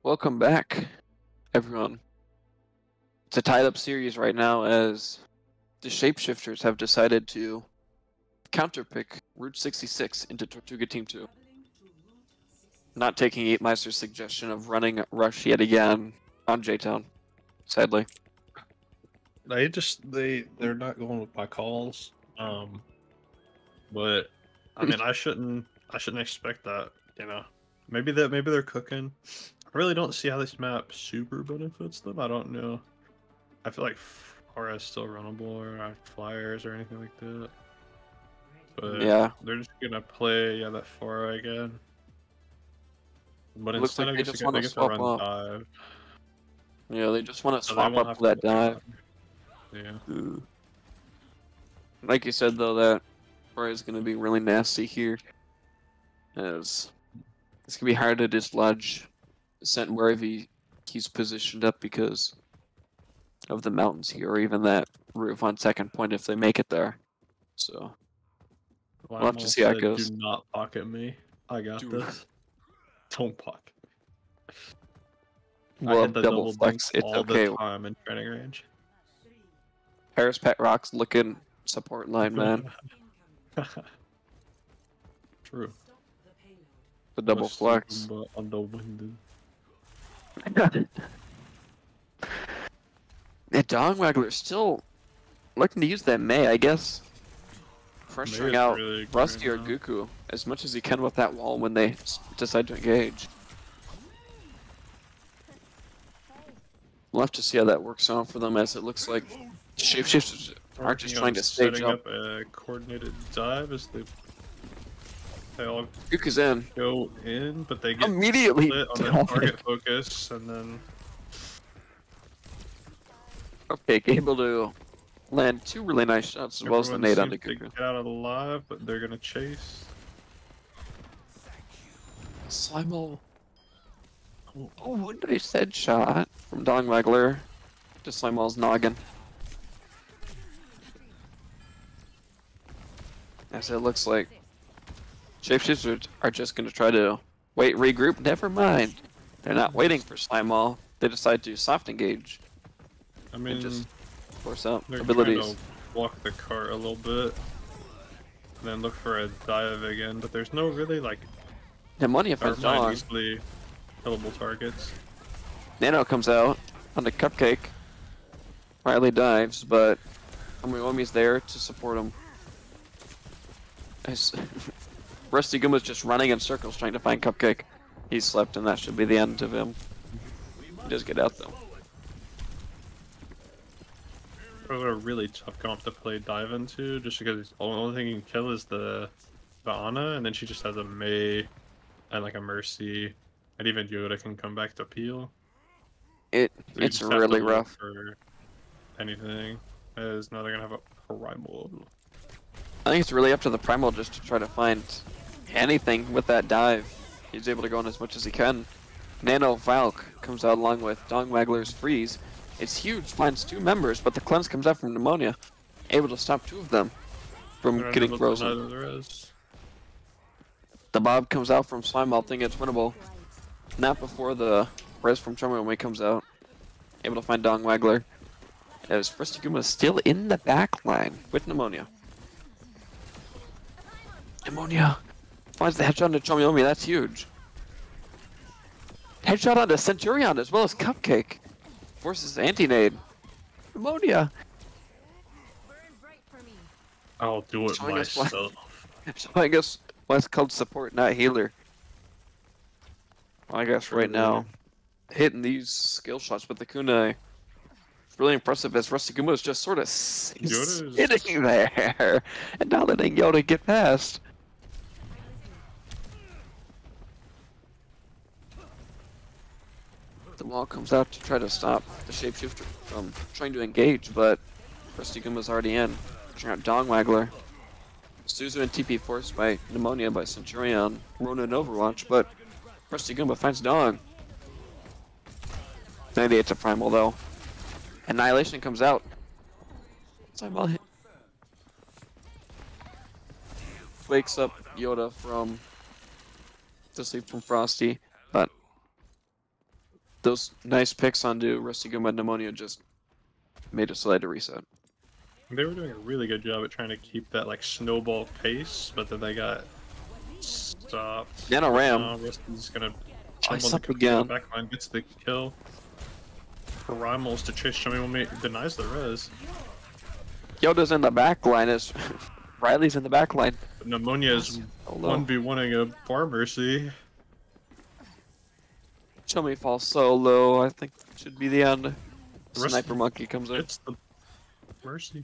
Welcome back, everyone. It's a tied-up series right now as the Shapeshifters have decided to counterpick Route 66 into Tortuga Team 2. Not taking Yeetmeister's suggestion of running Rush yet again on J-Town, sadly. They're not going with my calls. But I mean, I shouldn't expect that, you know. Maybe they're cooking. I really don't see how this map super benefits them. I don't know. I feel like Aurora is still runnable or flyers or anything like that. But yeah, they're just gonna play that Fara again. But looks instead, like I they guess just want to swap up. dive. Yeah, they just want to swap up for that dive. Yeah. Like you said, though, that Aurora is going to be really nasty here, as it's going to be hard to dislodge Scent wherever he's positioned up because of the mountains here, or even that roof on second point if they make it there. So we'll have to see how it goes. Do not pocket me. I got this. Don't pocket me. Well, I hit the double flex. It's all okay. the time in training range. Paris Pet Rock's looking support line, man. True. The double flex. Underwinded. Yeah, Dong Waggler still looking to use that Mei, I guess. Pressuring out really Rusty or Guku as much as he can with that wall when they decide to engage. We'll have to see how that works out for them, as it looks like Shapeshifters are just trying to stage setting up. a coordinated dive as they all Duke is in. go in, but they get Immediately split on the target focus, and then Okay, able to land 2 really nice shots as well as the everyone nade on seems to Kuku. get out alive, but they're gonna chase. Slimo. Oh, nice headshot from Dong Wagler to Slimo's noggin. As it looks like Shapeshifters are just going to try to wait, regroup. Never mind. They're not waiting for Slimo. They decide to soft engage I mean, and just force out they're abilities. trying to walk the cart a little bit, and then look for a dive again, but there's no really like Pneumonia finds Dong. easily killable targets. Nano comes out on the cupcake. Riley dives, but Omi's there to support him. As Rusty Guma's just running in circles trying to find Cupcake. He slept, and that should be the end of him. He does get out though. It was a really tough comp to play dive into, just because the only thing you can kill is the Ana, and then she just has a Mei and like a Mercy, and even Yoda can come back to peel. So you It's just have to really look rough. for anything, as now they're gonna have a Primal. I think it's really up to the Primal just to try to find anything with that dive. He's able to go in as much as he can. Nano Valk comes out along with Dong Wagler's Freeze. It's huge, finds 2 members, but the cleanse comes out from Pneumonia, able to stop 2 of them from getting frozen. The Bob comes out from Slimeball, thinking it's winnable. Not before the res from Charlemagne comes out, able to find Dong Wagler. As Rusty Guma is still in the back line with Pneumonia. Pneumonia finds the headshot onto Chomyomi, that's huge. Headshot onto Centurion as well as Cupcake. Forces anti-nade. Pneumonia. I'll do it Showing us why- myself. So I guess why it's called support, not healer. Well, I guess right now, hitting these skill shots with the kunai. It's really impressive as Rusty Guma is just sort of sitting there and not letting Yoda get past. The wall comes out to try to stop the Shapeshifter from trying to engage, but Rusty Guma's already in. Pushing out Dong Wagler. Suzu and TP forced by Pneumonia by Centurion, Rona and Overwatch, but Rusty Guma finds Dong. 98 to Primal though. Annihilation comes out. Primal hit. Wakes up Yoda from the sleep from Frosty, but those nice picks onto Rusty Guma and Pneumonia just made it slide to reset. They were doing a really good job at trying to keep that like snowball pace, but then they got stopped. Nano Ram. Rusty's gonna Ice jump on up the again. backline, gets the kill. Primals to chase Shami denies the res. Yoda's in the back line as Riley's in the back line. But Pneumonia is 1v1ing a Bar Mercy. Chummy falls so low, I think that should be the end. Rusty Sniper Monkey comes in. It's the Mercy.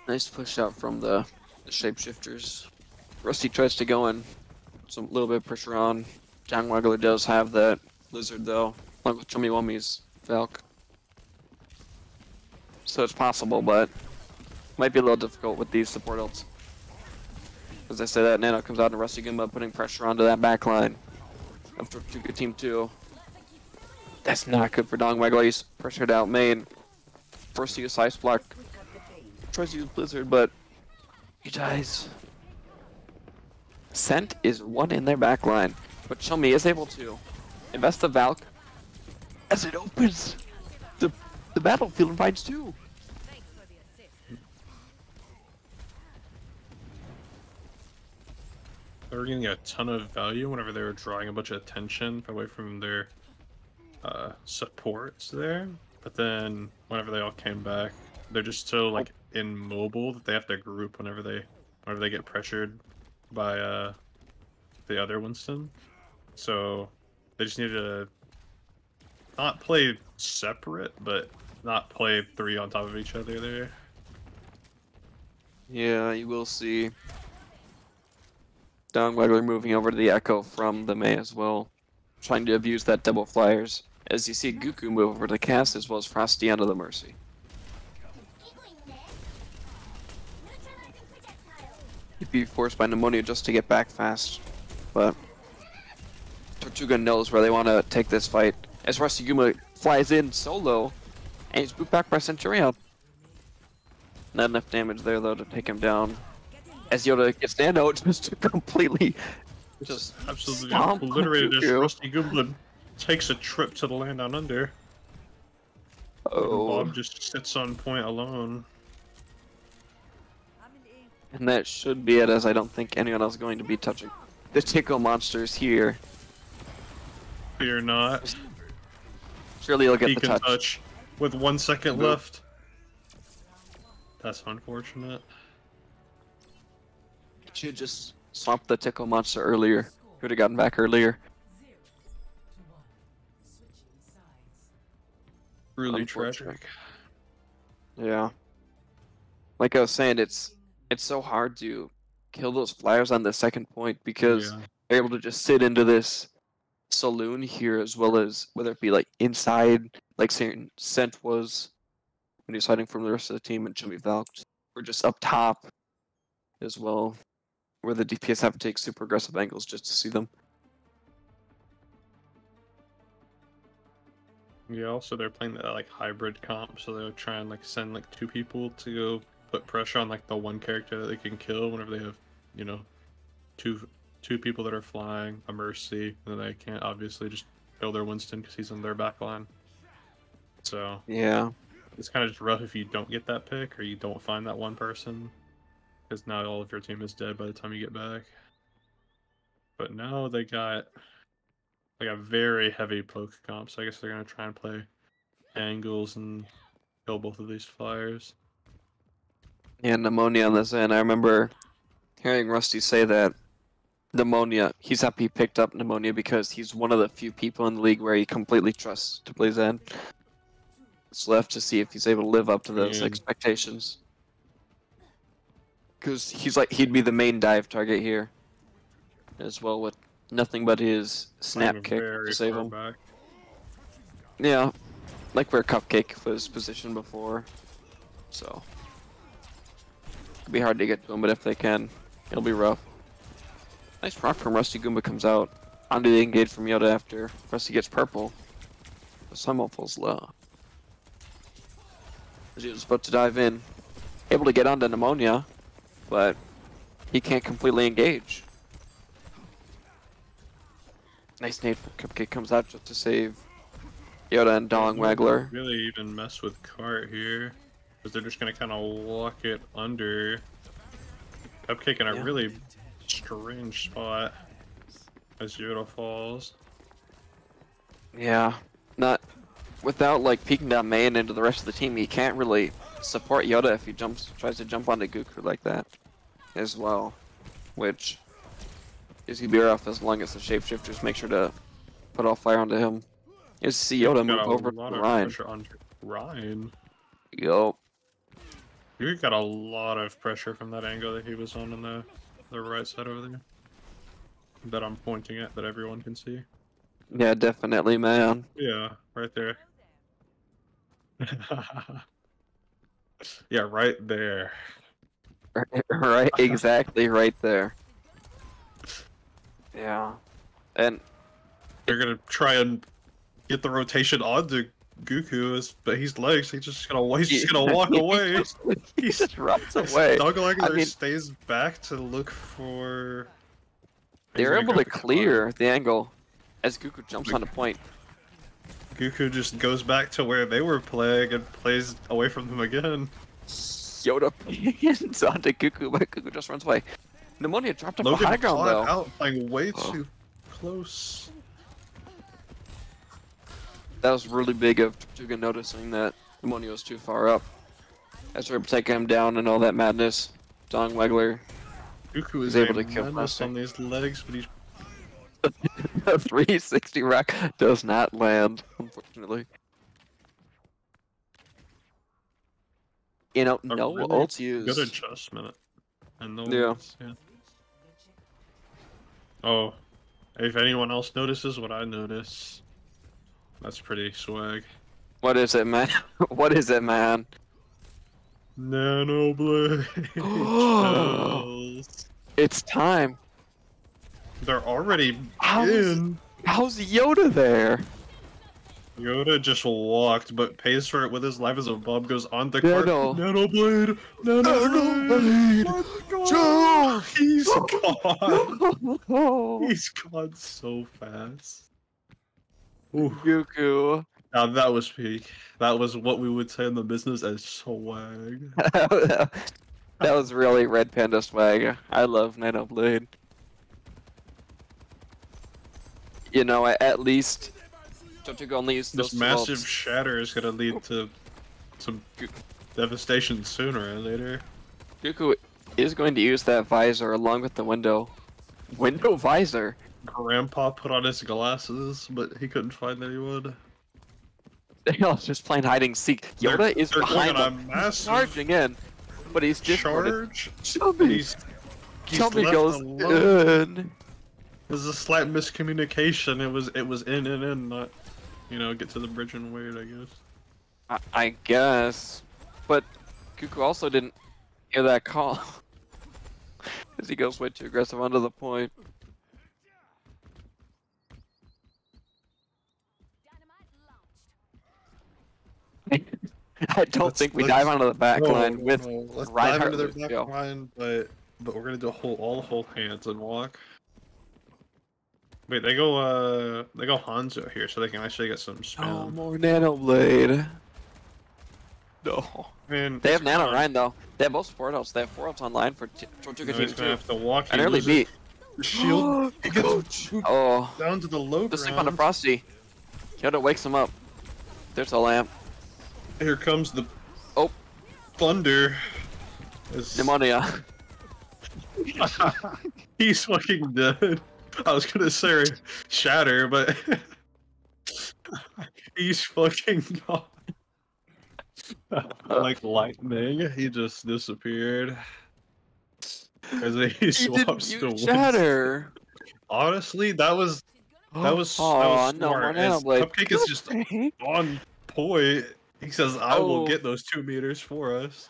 Nice push out from the Shapeshifters. Rusty tries to go in. Some little bit of pressure on. John Wagler does have that Lizard though, along with Chummy Wummy's Valk. So it's possible, but might be a little difficult with these support ults. As I say that, Nano comes out and Rusty Gumba putting pressure onto that back line of Tortuga Team 2. That's not good for Dong Wagler. He's pressured out main. Forced to use Ice Block. Tries to use Blizzard, but he dies. Scent is 1 in their back line, but Chummy is able to invest the Valk as it opens the battlefield and finds 2. They were getting a ton of value whenever they were drawing a bunch of attention away from their supports there. But then whenever they all came back, they're just so like immobile that they have to group whenever they get pressured by the other Winston. So they just need to not play separate, but not play 3 on top of each other there. Yeah, you will see Dongwaggler moving over to the Echo from the Mei as well, trying to abuse that double flyers. As you see Goku move over to the Cast as well as Frosty onto the Mercy. He'd be forced by Pneumonia just to get back fast, but Tortuga knows where they want to take this fight. As Rusty Guma flies in solo, and he's booped back by Centurion. Not enough damage there though to take him down. As Yoda gets Nano just to completely just absolutely stomp obliterated as Goku. Rusty Goblin takes a trip to the land down under. Oh, Bob just sits on point alone. and that should be it, as I don't think anyone else is going to be touching the Tickle monsters here. Fear not. Surely he'll get He the can touch. with 1 second Nope. left. That's unfortunate. Should just swamp the Tickle monster earlier. Could have gotten back earlier. Really Unfortunate. tragic. Yeah. Like I was saying, it's so hard to kill those flyers on the second point because Yeah. they're able to just sit into this saloon here, as well as whether it be like inside, like Cent was when he was hiding from the rest of the team, and Chummy Valked, or just up top as well, where the DPS have to take super aggressive angles just to see them. Yeah, also they're playing that like hybrid comp, so they'll try and like send like 2 people to go put pressure on like the one character that they can kill whenever they have, you know, two people that are flying, a Mercy, and then they can't obviously just kill their Winston because he's in their back line. So Yeah. it's kind of just rough if you don't get that pick or you don't find that one person, because now all of your team is dead by the time you get back. But now they got like a very heavy poke comp, so I guess they're gonna try and play angles and kill both of these flyers. Yeah, Pneumonia on this end. I remember hearing Rusty say that Pneumonia, he's happy he picked up Pneumonia because he's one of the few people in the league where he completely trusts to play Zen. It's left to see if he's able to live up to those Yeah. expectations. Because he's like, he'd be the main dive target here as well, with nothing but his snap Playing kick very to save far him. back. Yeah, like where Cupcake was positioned before. So, it'll be hard to get to him, but if they can, it'll be rough. Nice rock from Rusty. Goomba comes out onto the engage from Yoda after Rusty gets purple. The Simul falls low. Yoda's about to dive in, able to get onto Pneumonia, but he can't completely engage. Nice nade from Cupcake comes out just to save Yoda and Dong Waggler. Really even mess with Cart here, because they're just gonna kind of walk it under. Cupcake in a Yeah. really strange spot as Yoda falls. Yeah, not without like peeking down Mei and into the rest of the team. He can't really support Yoda if he tries to jump onto Goku like that as well, which is gonna be rough as long as the Shapeshifters make sure to put all fire onto him. You see Yoda move Got a over to lot of Ryan. pressure on Ryan. Yup. You got a lot of pressure from that angle that he was on the right side over there. That I'm pointing at, that everyone can see. Yeah, definitely, man. Yeah, right there. Yeah, right there. Right, exactly, right there. Yeah, and They're gonna try and get the rotation onto Goku, but he's legs. He's just gonna walk away. he just runs away. Doglegger I mean- stays back to look for. They're He's able gonna to go for clear the angle as Goku jumps on a point. Goku just goes back to where they were playing and plays away from them again. Yoda pins onto Goku, but Goku just runs away. Pneumonia dropped up a Logan high ground caught though. out playing way too close. That was really big of Tortuga noticing that Pneumonia was too far up. As they're taking him down and all that madness, Dong Waggler Goku is is able a to kill menace Master. on these legs, but he's A 360 rack does not land, unfortunately. You know, A no really ults Good used. adjustment. And no Yeah. ults, yeah. Oh, if anyone else notices what I notice, that's pretty swag. What is it, man? What is it, man? Nano Blade Shells. It's time. They're already How's in. Yoda there? Yoda just walked, but pays for it with his life as a bub. Goes on the Nano. cart. Nano Blade. Nano Blade. Joe! He's gone. He's gone so fast. Ooh. Goku. Now that was peak. That was what we would say in the business as swag. That was really Red Panda swag. I love Nano Blade. You know, at least Tortuga only used those This massive ults. shatter is gonna lead to some devastation sooner or later. Goku is going to use that visor along with the window. Window visor? Grandpa put on his glasses, but he couldn't find anyone. They all just playing hide and seek. Yoda is they're behind going on him. a massive Charging in, but he's discarded. charge. Chubby He's Chubby left goes alone. in. There's a slight miscommunication. It was in, not, you know, get to the bridge and wait, I guess. I guess, but Goku also didn't hear that call. As he goes way too aggressive onto the point. I don't think we dive onto the back line with Let's dive Reinhardt into their Lucio. back line, but we're gonna do all hold hands and walk. Wait, they go Hanzo here, so they can actually get some spam. Oh, more Nano Blade. No. Man, They have Nano Ryan though. They have both support ults. They have 4 ults online for Tortuga He's Team gonna 2. have to walk. An He early loses beat. the shield. He gets Oh, down to the low the sleep on the ground. Frosty. Yoda wakes him up. There's a lamp. Here comes the Oh, thunder. It's- pneumonia. He's fucking dead. I was gonna say shatter, but he's fucking gone. Like lightning, he just disappeared. As he He swaps didn't to use Winston. shatter. Honestly, that was Oh, smart. no more Nano as Blade. Cupcake is just on point. He says, "I Oh. will get those 2 meters for us."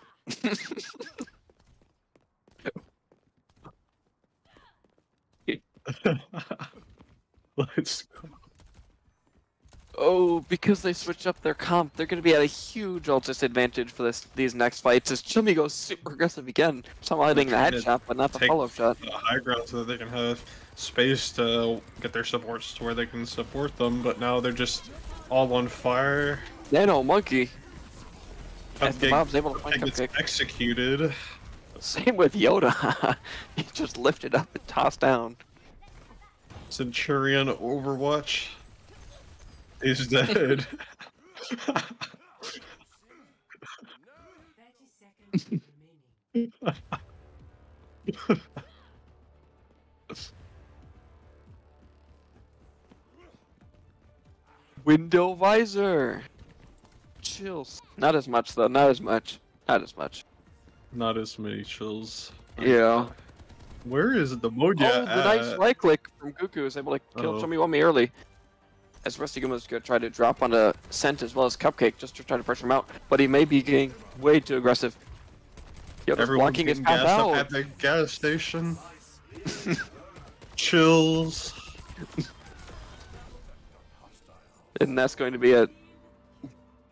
Let's go. Oh, because they switched up their comp, they're going to be at a huge ult disadvantage for these next fights as Chummy goes super aggressive again. Somehow hitting the Trying to headshot, but not the take follow-up shot. High ground so that they can have space to get their supports to where they can support them, but now they're just all on fire. Nano Monkey. As the Cupcake- Bob's able to find Cupcake gets Cupcake. executed. Same with Yoda. He just lifted up and tossed down. Centurion Overwatch is dead. Window visor. Chills. Not as much though. Not as much. Not as much. Not as many chills. Yeah. Where is the Modia Oh, the nice at? right click from Goku is able to kill Uh-oh. Chummy Wummy early. As Rusty was going to try to drop onto Scent as well as Cupcake just to try to pressure him out, but he may be getting way too aggressive. Yoda's Everyone's blocking his getting path gassed up out. at the gas station. Chills. And that's going to be a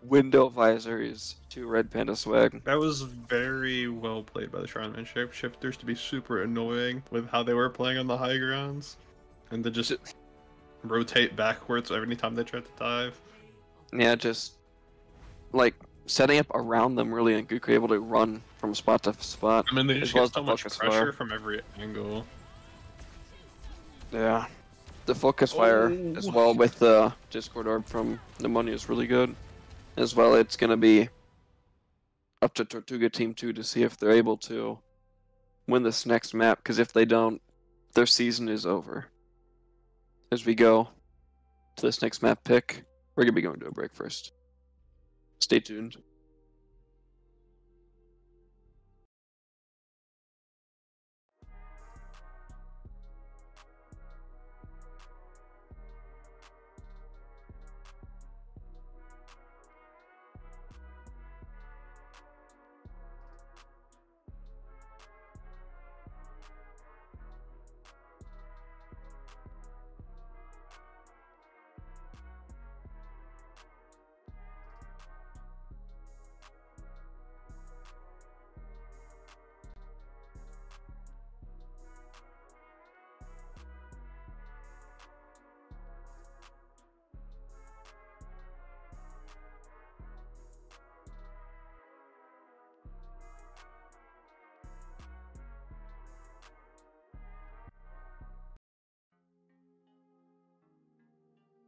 window visors to Red Panda swag. That was very well played by the Charlemagne Shapeshifters to be super annoying with how they were playing on the high grounds. And to just rotate backwards every time they tried to dive. Yeah, just like setting up around them really, and Goku able to run from spot to spot. I mean, they as just well get as the so much focus pressure fire. from every angle. Yeah. The focus fire Oh. as well with the Discord orb from Pneumonia is really good. As well, it's going to be up to Tortuga Team 2 to see if they're able to win this next map, because if they don't, their season is over. as we go to this next map pick. We're going to be going to a break first. Stay tuned. These beats are the purest.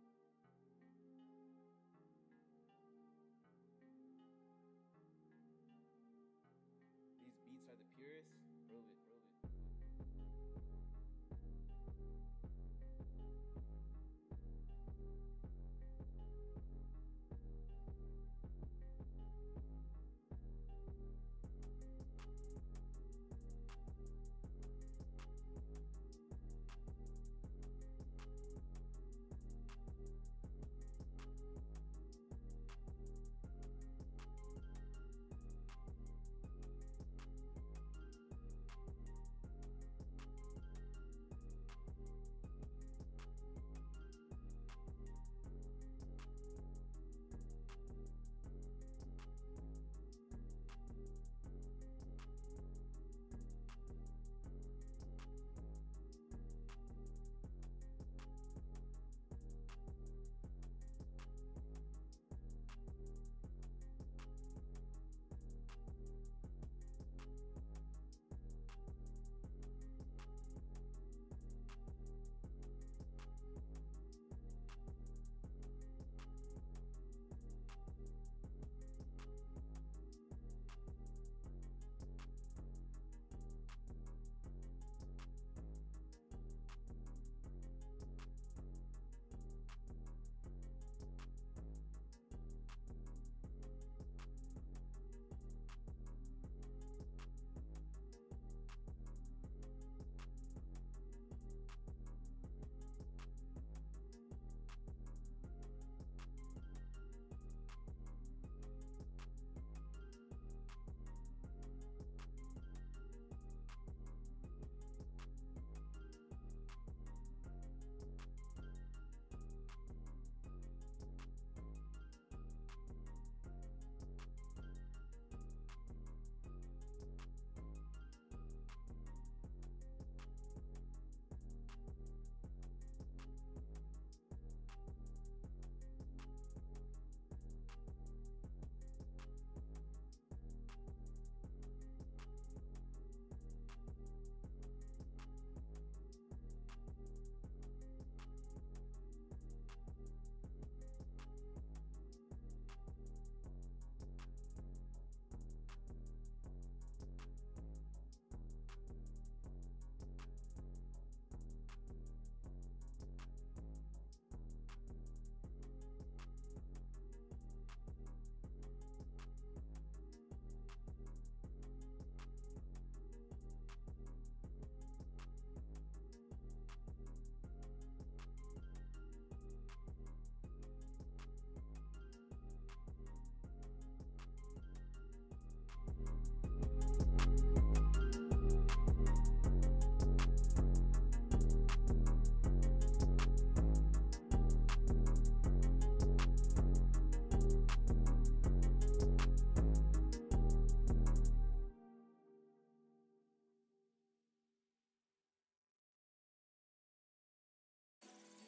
Prove it, prove it.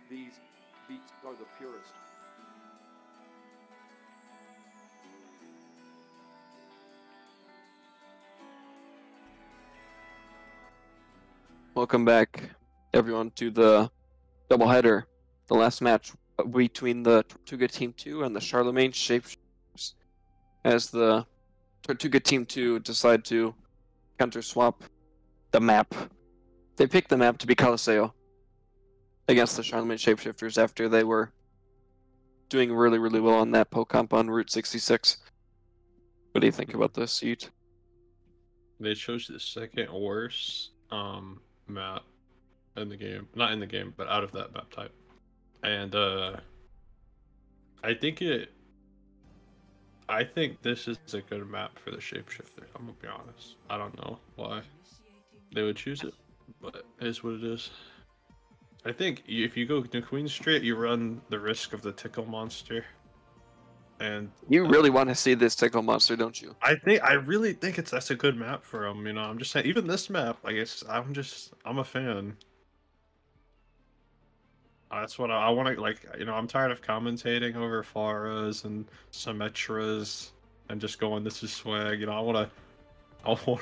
These beats are the purest. Welcome back, everyone, to the doubleheader, the last match between the Tortuga Team 2 and the Charlemagne Shapeshifters. as the Tortuga Team 2 decide to counter swap the map. They picked the map to be Coliseo against the Charlemagne Shapeshifters after they were doing really, really well on that po-comp on Route 66. What do you think about this, Yeet? They chose the second worst map in the game. Not in the game, but out of that map type. And I think this is a good map for the Shapeshifter. I'm gonna be honest. I don't know why they would choose it, but it is what it is. I think if you go to Queen Street, you run the risk of the Tickle Monster. And you really want to see this Tickle Monster, don't you? I really think that's a good map for him. You know, I'm just saying. Even this map, I guess I'm a fan. That's what I want to like. You know, I'm tired of commentating over Pharas and Symmetras and just going, "This is swag." You know, I want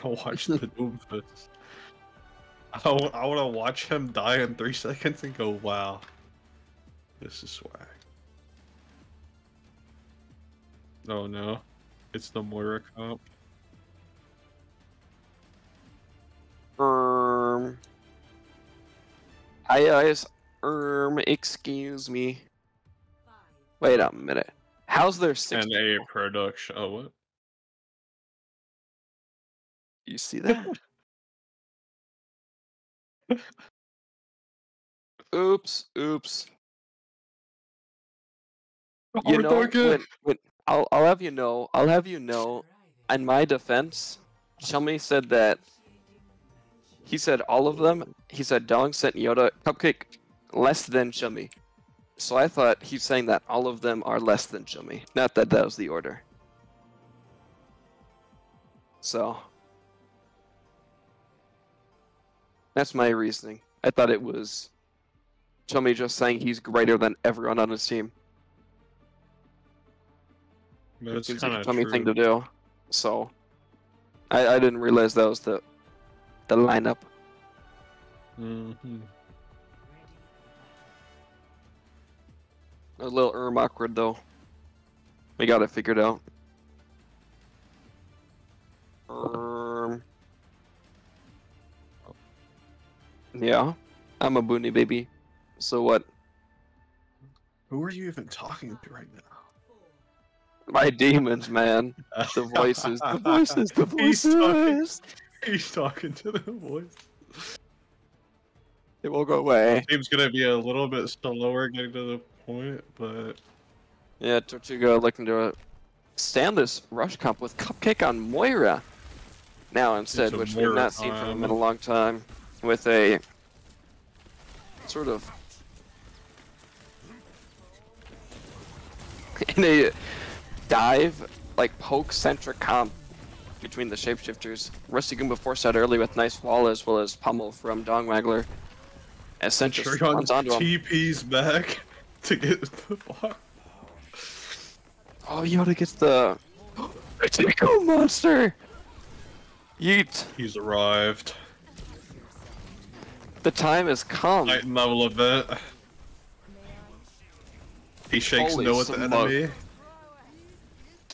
to watch the Doomfist. I want to watch him die in 3 seconds and go, "Wow, this is swag." Oh no, it's the Moira comp. Excuse me. Wait a minute. How's there 6 NA production? Oh, what? You see that? Oops. You know, when I'll have you know, in my defense, Shummy said that he said all of them. He said Dong, Set, Yoda, Cupcake less than Shummy. So I thought he's saying that all of them are less than Shummy. Not that that was the order. So that's my reasoning. I thought it was Shummy just saying he's greater than everyone on his team. That's Seems kind like of a Shummy true. thing to do. So I didn't realize that was the lineup. Mm-hmm. A little awkward though. We got it figured out. Yeah, I'm a Booney baby. So what? Who are you even talking to right now? My demons, man. The voices. He's talking to the voice. It will go away. Seems gonna be a little bit slower getting to the point, but Yeah, Tortuga looking to stand this rush comp with Cupcake on Moira. Now instead, a which we've Moira not seen from him in a time. long time, with a sort of in a dive, like poke-centric comp between the Shapeshifters. Rusty Goomba forced out early with nice wall as well as pummel from Dong Waggler. As Centris runs onto him. TP's back to get the block. Oh, Yoda gets the Tickle Monster! Yeet! He's arrived. The time has come. Titan level event. He shakes Holy no at the smoke. enemy.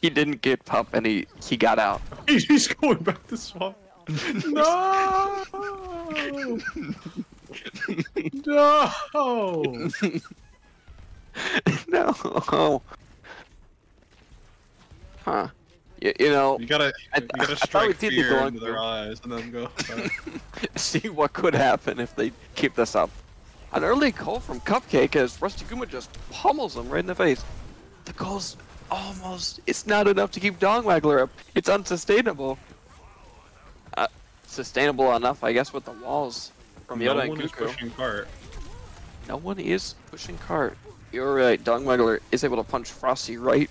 He didn't get pup and he got out. He's going back to swap. No! No! No. Huh. You know, You gotta I thought we'd strike see the fear dog into their through. eyes and then go. see what could happen if they keep this up. An early call from Cupcake as Rusty Goomba just pummels him right in the face. The call's almost... It's not enough to keep Dong Waggler up. It's unsustainable. Sustainable enough, I guess, with the walls from No Yoda one and is Cuckoo. pushing cart. No one is pushing cart. You're right. Dong Waggler is able to punch Frosty right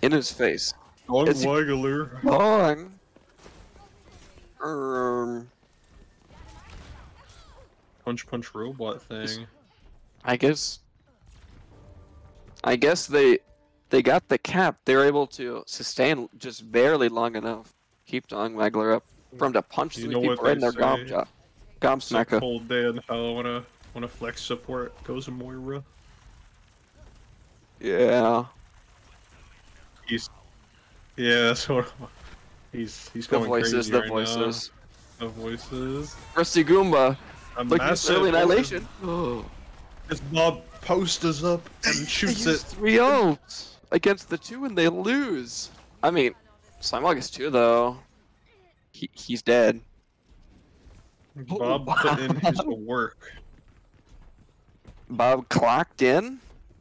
in his face. Dong Is he- Waggler. Dong. Punch robot thing. I guess they got the cap. They were able to sustain just barely long enough. Keep Dong Waggler up for him to punch You three know what people right in they their gom say? job. Gom It's a smacker. cold day in hell when a flex support goes Moira. Yeah. He's Yeah, that's what. He's The going voices, crazy the right voices. now. The voices. Rusty Goomba. A Look at this early annihilation. His mob posters up and shoots it. 3 ults against the 2 and they lose. I mean, Slimog is 2 though. He's dead. Bob put in his work. Bob clocked in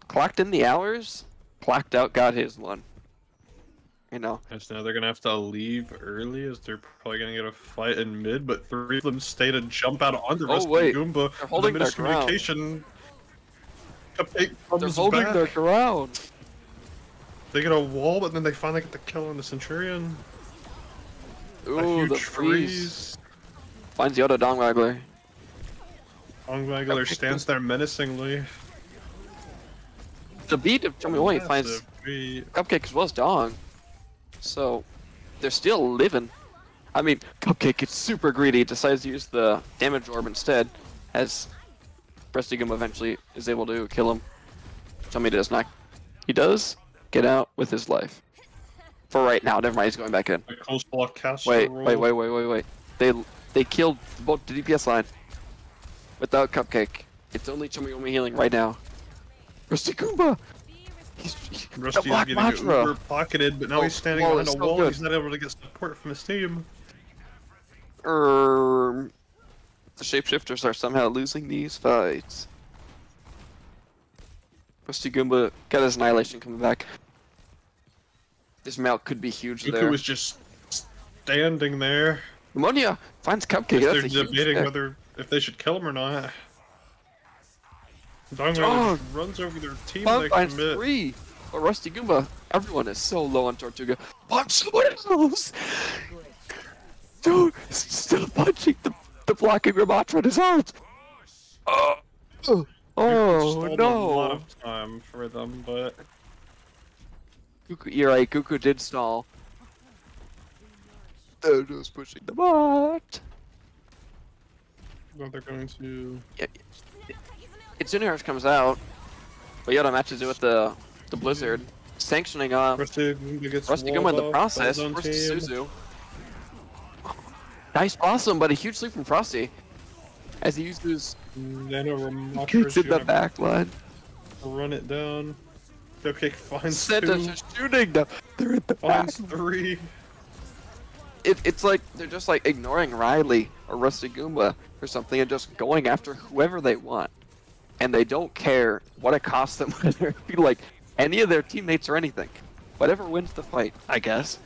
the hours, clocked out, got his one. You know. And so now they're gonna have to leave early as they're probably gonna get a fight in mid, but 3 of them stay to jump out on the rest of the Goomba. They're holding their ground. They're holding their ground. They get a wall, but then they finally get the kill on the Centurion. Ooh, the freeze. Finds Yoda Dongwaggler. Dongwaggler stands there menacingly. The beat of Chomi finds Cupcake as well as Dong. So, they're still living. I mean, Cupcake gets super greedy, decides to use the damage orb instead, as Rusty Goomba eventually is able to kill him. Chomi does not. He does get out with his life. For right now, never mind, he's going back in. Wait. They killed both the DPS line without Cupcake. It's only Chomi healing right now. Rusty Goomba! Rusty's getting uber pocketed, but now he's standing behind a wall. He's not able to get support from his team. The Shapeshifters are somehow losing these fights. Rusty Goomba got his annihilation coming back. This mount could be huge there. Goku was just standing there. Pneumonia finds Cupcake. They're debating whether if they should kill him or not. Dong runs over their team. They finds 3. But Rusty Goomba, everyone is so low on Tortuga. Punch someone else! Dude, still punching the blocking Ramatra at his heart. Oh no! No! A lot of time for them, but You're right. Goku did stall. They're just pushing the bot. Well, they're going to. Yeah, it's Junior comes out, but Yoda matches it with the Blizzard, sanctioning off Rusty Goomba in the process. Versus Suzu. Nice Blossom, but a huge sleep from Frosty. As he uses kicks in the back line. Run it down. Cupcake finds Santa's just shooting them. They're at the back. 3. It's like they're just like ignoring Riley or Rusty Goomba or something and just going after whoever they want. And they don't care what it costs them, whether it be like any of their teammates or anything. Whatever wins the fight, I guess.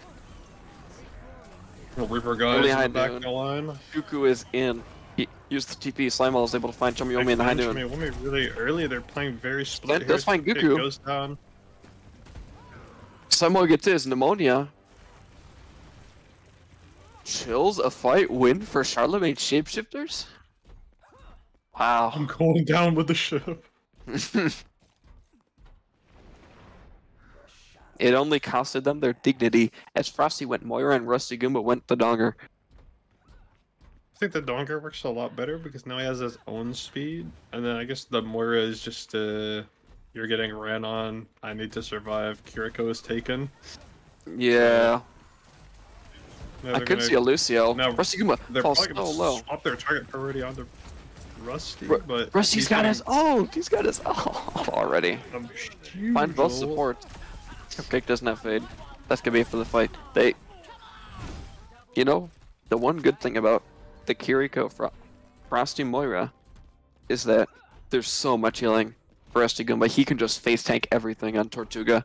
The Reaper guys in the back of the line. Goku is in. He used the TP. Slimeball is able to find Chomi in the high noon. Chomi really early. They're playing very split. Does find Goku. Goes down. Slimeball gets his pneumonia. Chills a fight win for Charlemagne Shapeshifters? Wow. I'm going down with the ship. It only costed them their dignity as Frosty went Moira and Rusty Goomba went the Donger. I think the Donger works a lot better because now he has his own speed. And then I guess the Moira is just you're getting ran on. I need to survive. Kiriko is taken. Yeah. I could see a Lucio. Now, Rusty Goomba falls so low. Swap their target priority onto Rusty, but Rusty's got his ult. He's got his ult already. Find both supports. Cupcake doesn't have fade. That's gonna be it for the fight. You know, the one good thing about the Kiriko Frosty Moira is that there's so much healing for Rusty Goomba. He can just face tank everything on Tortuga.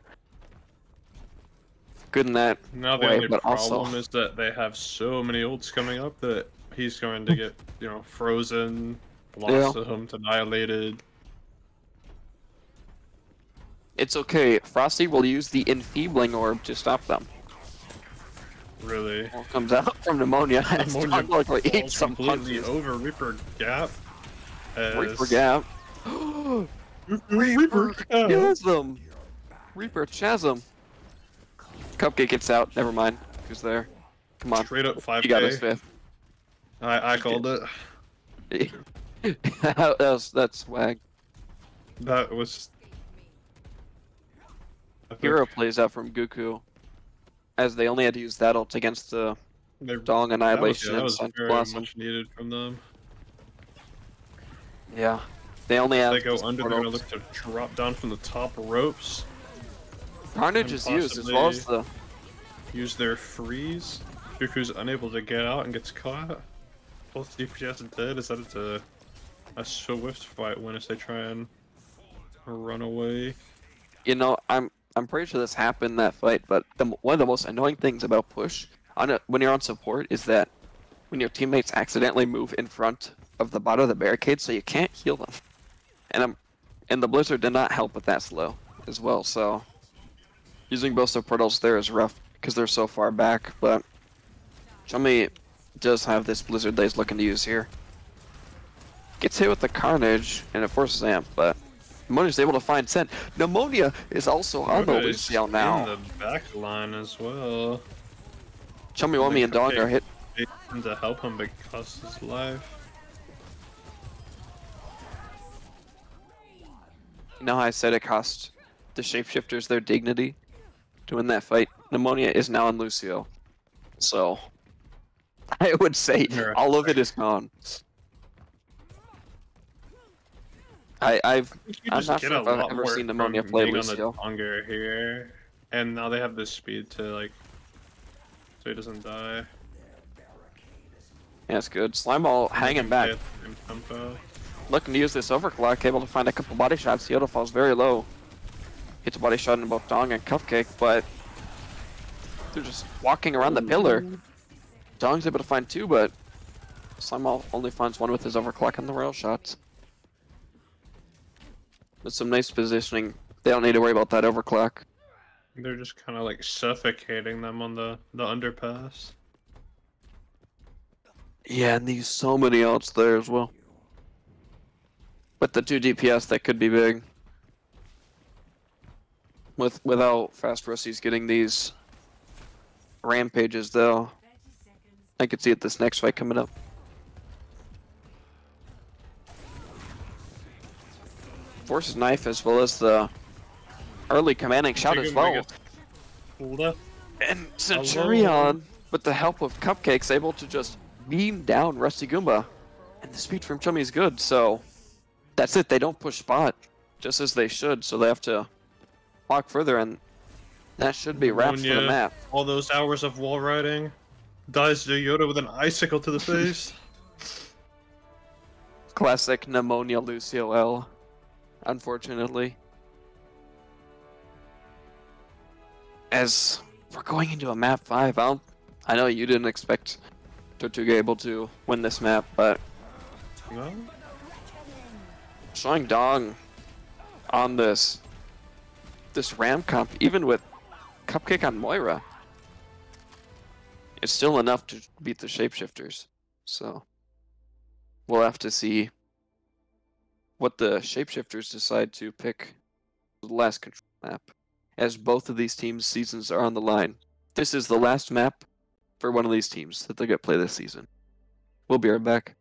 Good in that now the way, only but problem also is that they have so many ults coming up that he's going to get, frozen, blossomed, annihilated. It's okay. Frosty will use the enfeebling orb to stop them. Really? All comes out from pneumonia and Starbuck eats some punches. Over Reaper Gap. Reaper Gap. Reaper Chasm. Reaper Chasm. Cupcake gets out. Never mind. Who's there? Come on. Straight up 5K. He got his 5th. I called it. That's swag. That was. Hero plays out from Goku. as they only had to use that ult against the Dong Annihilation that and was Sun very Blossom. much needed from them. Yeah, they only have. They go the under, support they're gonna ults. look to drop down from the top ropes. Carnage and is used as well as the. Use their freeze. Dooku's unable to get out and gets caught. Both DPS dead. Is that it's a swift fight when as they try and run away. You know, I'm pretty sure this happened in that fight, but one of the most annoying things about push when you're on support is that when your teammates accidentally move in front of the bottom of the barricade, so you can't heal them. And the blizzard did not help with that slow as well. So using both support ults there is rough because they're so far back. But Chummy does have this blizzard that he's looking to use here. Gets hit with the Carnage and it forces Amp, but Pneumonia's able to find Scent. Pneumonia is also on the Lucio now. In the back line as well. Chummy, Wummy, and Dong are hit. To help him because his life. You know how I said it cost the Shapeshifters their dignity to win that fight? Pneumonia is now on Lucio. So I would say all of it is gone. I'm not sure if I've ever seen Pneumonia play Lucio. Longer here, and now they have the speed to like, so he doesn't die. Yeah, it's good. Slimeball hanging back. Looking to use this overclock, able to find a couple body shots. Yoda falls very low. Hits a body shot in both Dong and Cupcake, but they're just walking around the pillar. Dong's able to find two, but Slimeball only finds one with his overclock and the rail shots. With some nice positioning. They don't need to worry about that overclock. They're just kind of like suffocating them on the underpass. Yeah, and they use so many ults there as well. With the 2 DPS, that could be big. Without Fast Russies getting these rampages, though, I could see it this next fight coming up. Force's Knife as well as the early commanding shout as well. And Centurion, with the help of Cupcake's able to just beam down Rusty Goomba. And the speed from Chummy is good, so that's it. They don't push spot, just as they should, so they have to walk further, and that should be wrapped for the map. All those hours of wall riding. Dies to Yoda with an icicle to the face. Classic Pneumonia Lucio L, unfortunately. As we're going into a map 5, I know you didn't expect Tortuga able to win this map, but No? showing Dong on this Ram comp, even with Cupcake on Moira, it's still enough to beat the Shapeshifters. So we'll have to see what the Shapeshifters decide to pick the last control map, as both of these teams' seasons are on the line. This is the last map for one of these teams that they're going to play this season. We'll be right back.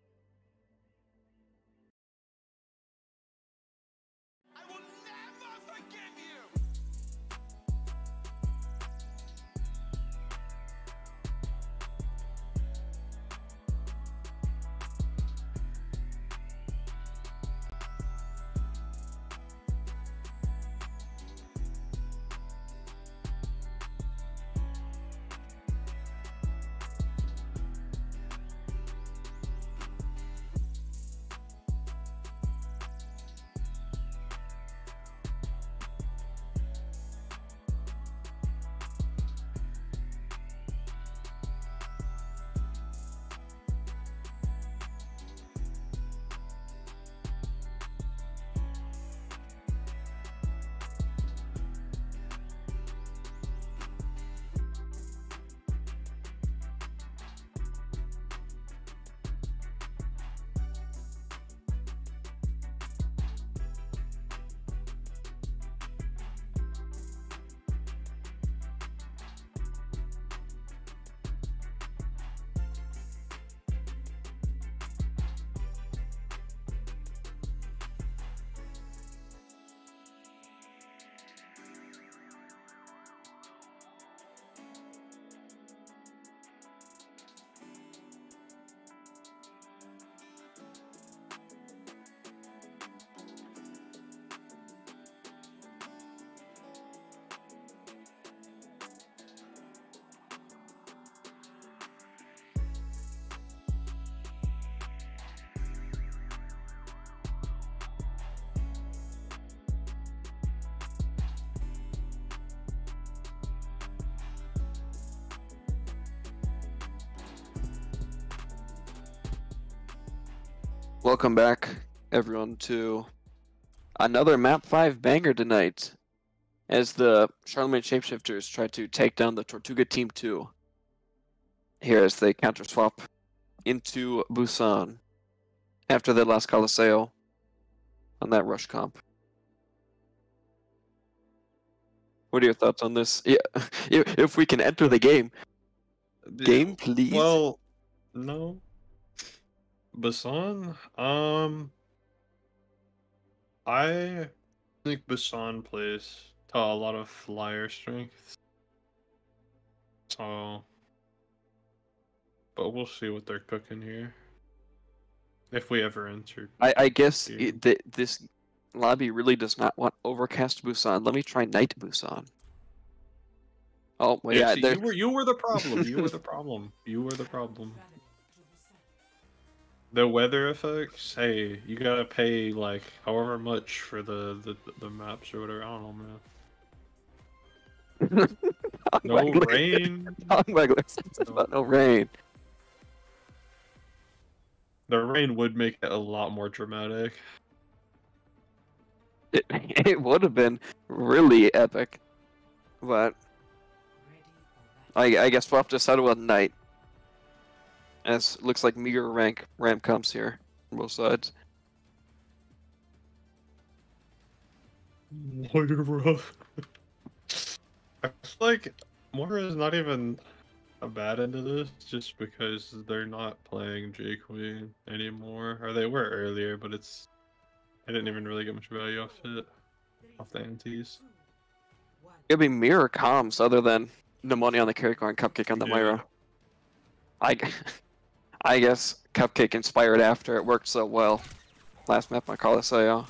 Welcome back, everyone, to another Map 5 banger tonight, as the Charlemagne Shapeshifters try to take down the Tortuga Team 2. Here as they counter swap into Busan after their last Coliseo on that rush comp. What are your thoughts on this? Yeah, if we can enter the game. Game, please. Well, no. Busan? I think Busan plays to a lot of flyer strength. So, but we'll see what they're cooking here. If we ever enter. I guess this lobby really does not want Overcast Busan. Let me try Night Busan. Oh, well, yeah. See, you were the problem. You were the problem. You were the problem. The weather effects, hey, you gotta pay like however much for the maps or whatever. I don't know, man. No rain. No rain. The rain would make it a lot more dramatic. It would have been really epic, but I guess we'll have to settle with night. As looks like meager ramp comes here on both sides. Moira. I feel like Moira is not even a bad into this, just because they're not playing J Queen anymore. Or they were earlier, but I didn't even really get much value off it, off the antes. It'd be mirror comms other than Pneumonia on the carry car and Cupcake on the Moira. I guess Cupcake inspired after it worked so well. Last map on Coliseo.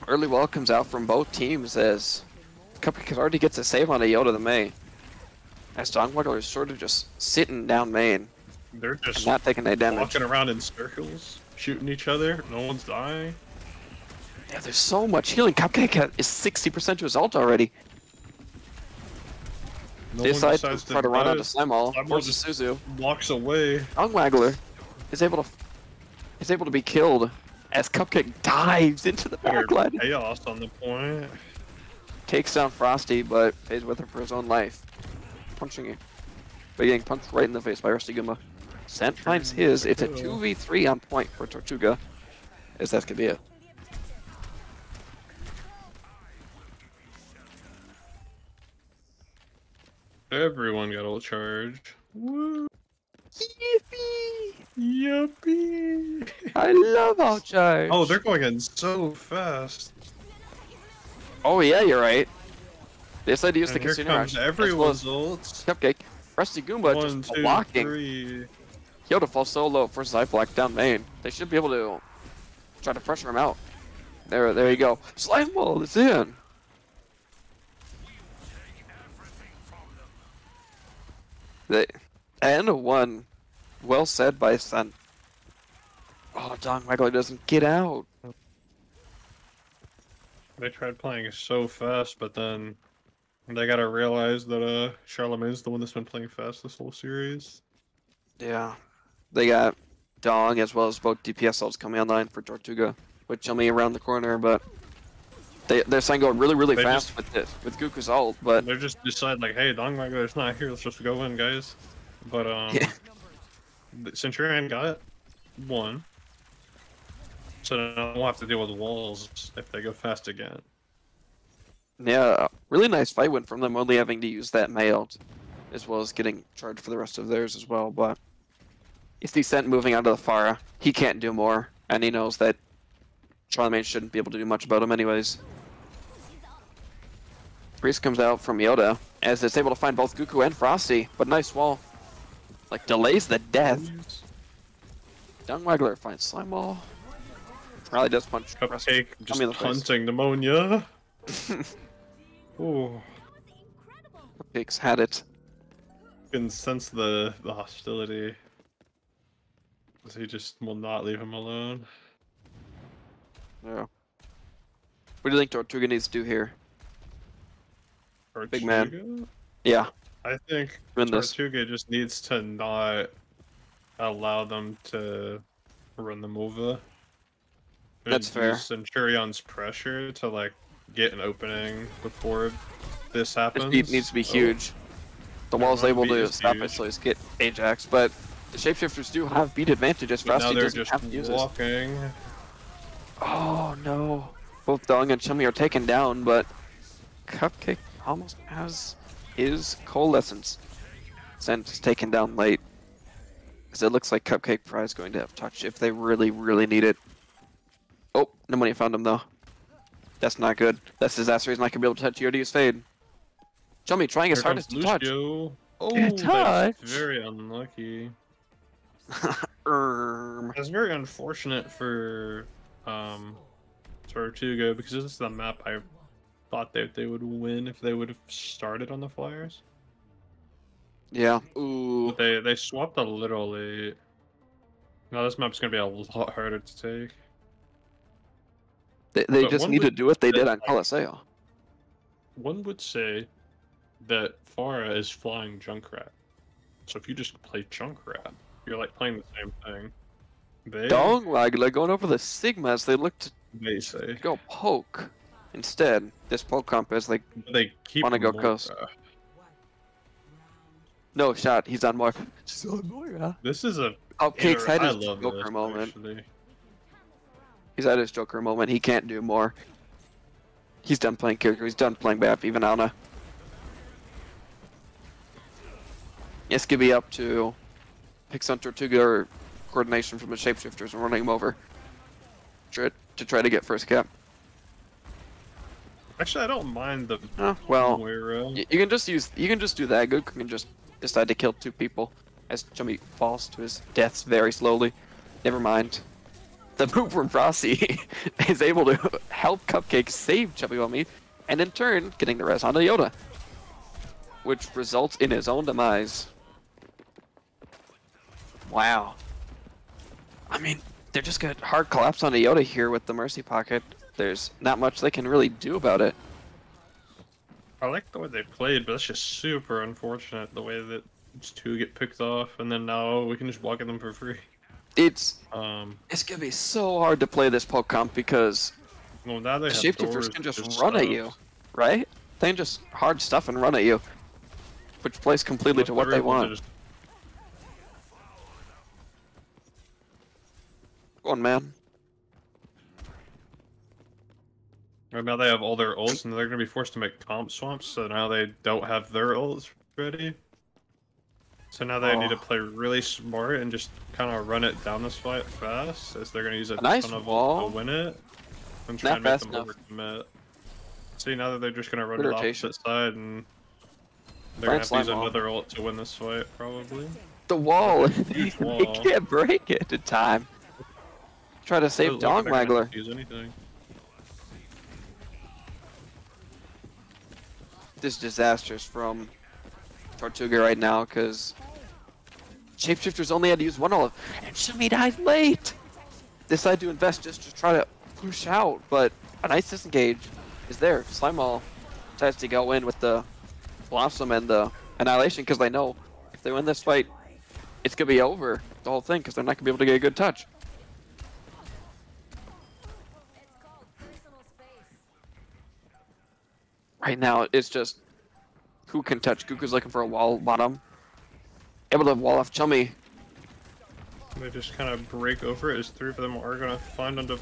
Early welcomes out from both teams as Cupcake already gets a save on a Yoda the May. As Dongwaggler is sort of just sitting down main. They're just not taking any damage. Walking around in circles, shooting each other. No one's dying. Yeah, there's so much healing. Cupcake is 60% to his ult already. No Decides to try to run out of Slimall, forces Suzu. Walks away. Dongwaggler is able to be killed as Cupcake dives into the backline. Chaos on the point. Takes down Frosty, but stays with him for his own life. Punching him. But getting punched right in the face by Rusty Goomba. Sent finds his. It's a 2v3 on point for Tortuga. As that could be it. Everyone got ult charge. Woo! Yippee! Yuppie! I love ult charge. Oh, they're going in so fast. Oh yeah, you're right. They decided to use And the here casino comes rush. everyone's ults. Cupcake. Rusty Goomba 1, just 2, blocking. 3. Yoda falls so low for Zyflock down main. They should be able to try to pressure him out. There you go. Slime ball is in. And one. Well said by Sun. Oh, Dongwaggler doesn't get out. They tried playing so fast, but then they gotta realize that Charlemagne's the one that's been playing fast this whole series. Yeah. They got Dong as well as both DPS ults coming online for Tortuga, with Chummy around the corner, but they're saying go really fast with Goku's ult, but they're just decide like, hey, Dongwaggler's not here, let's just go in, guys. But yeah. Centurion got one, so now we'll have to deal with walls if they go fast again. Yeah, really nice fight win from them, only having to use that May ult, as well as getting charged for the rest of theirs as well, but it's Descent moving out of the Pharah. He can't do more, and he knows that Charlemagne shouldn't be able to do much about him anyways. Priest comes out from Yoda, as it's able to find both Goku and Frosty, but nice wall. Like, delays the death. Dongwaggler finds Slime Ball. Riley does punch. Cupcake just hunting Pneumonia. Ooh. Cupcake's had it. You can sense the hostility. He just will not leave him alone. Yeah. What do you think Tortuga needs to do here? Tortuga? Big man. Yeah. I think Win Tortuga just needs to not allow them to run them over. That's fair. Centurion's pressure to like get an opening before this This happens. beat needs to be huge. The wall's able to stop it, so he's get Ajax, but the Shapeshifters do have beat advantages. But now Frosty they're doesn't just have to use it. walking. Oh no. Both Dong and Chummy are taken down, but Cupcake almost has his Coalescence. Sent is taken down late. Because it looks like Cupcake Fry is going to have touch if they really, really need it. Oh, nobody found him though. That's not good. That's disaster. He's not going to be able to touch Yodi's Fade. Chummy trying his hardest to touch. Oh, Touch. that's very unlucky. Erm. That's very unfortunate for Tortuga because this is the map I thought that they would win if they would have started on the Flyers. Yeah. Ooh. But they swapped a little late. Now this map's gonna be a lot harder to take. They But just one need to would do what they did say, on Coliseo. One would say that Farah is flying Junkrat. So if you just play Junkrat, you're like playing the same thing. They Dongwagler going over the Sigmas. They look to they say go poke. Instead, this poke comp is like, they keep wanna go Moira. coast. no shot. He's on Moira. Just on Moira. This is a Cupcake's had I his love Joker this, moment. actually. He's at his Joker moment. He can't do more. He's done playing character. He's done playing Bap. Even Ana. Yes, could be up to pick some Tortuga or coordination from the Shapeshifters and running him over. To try to get first cap. Actually, I don't mind the Oh, well, Moira. you can just use. You can just do that. Goku can just decide to kill 2 people as Chummy falls to his deaths very slowly. Never mind. The move from Frosty is able to help Cupcake save Chubby Wummy, and in turn, getting the res onto Yoda. Which results in his own demise. Wow. I mean, they're just gonna hard collapse onto Yoda here with the Mercy Pocket. There's not much they can really do about it. I like the way they played, but it's just super unfortunate the way that just 2 get picked off, and then now we can just walk at them for free. It's gonna be so hard to play this poke comp because Well, now they the have Shapeshifters doors can just to run at stuff. you, right? They can just hard stuff and run at you, which plays completely But to what they're they able to want. just- Go on, man. Right now they have all their ults, and they're gonna be forced to make comp swamps. So now they don't have their ults ready. So now they need to play really smart and just kind of run it down this fight fast, as they're gonna use a nice ton of wall. ults to win it, and try Not and make fast them enough. overcommit. See, now that they're just gonna run Good to the rotation. opposite side, and they're Front gonna have to use slime wall. another ult to win this fight, probably. The wall. Huge They wall. can't break it in time. Try to save Doesn't look like they're gonna Dongwagler. have to use anything. This is disastrous from Tortuga right now because Shapeshifters only had to use 1 olive, and Shumi died late. Decide to invest just to try to push out, but a nice disengage is there. Slime Ball decides to go in with the Blossom and the Annihilation because they know if they win this fight, it's gonna be over the whole thing because they're not gonna be able to get a good touch. Right now, it's just who can touch. Goku's looking for a wall bottom. Able to wall off Chummy. They just kind of break over it as 3 of them are gonna find on the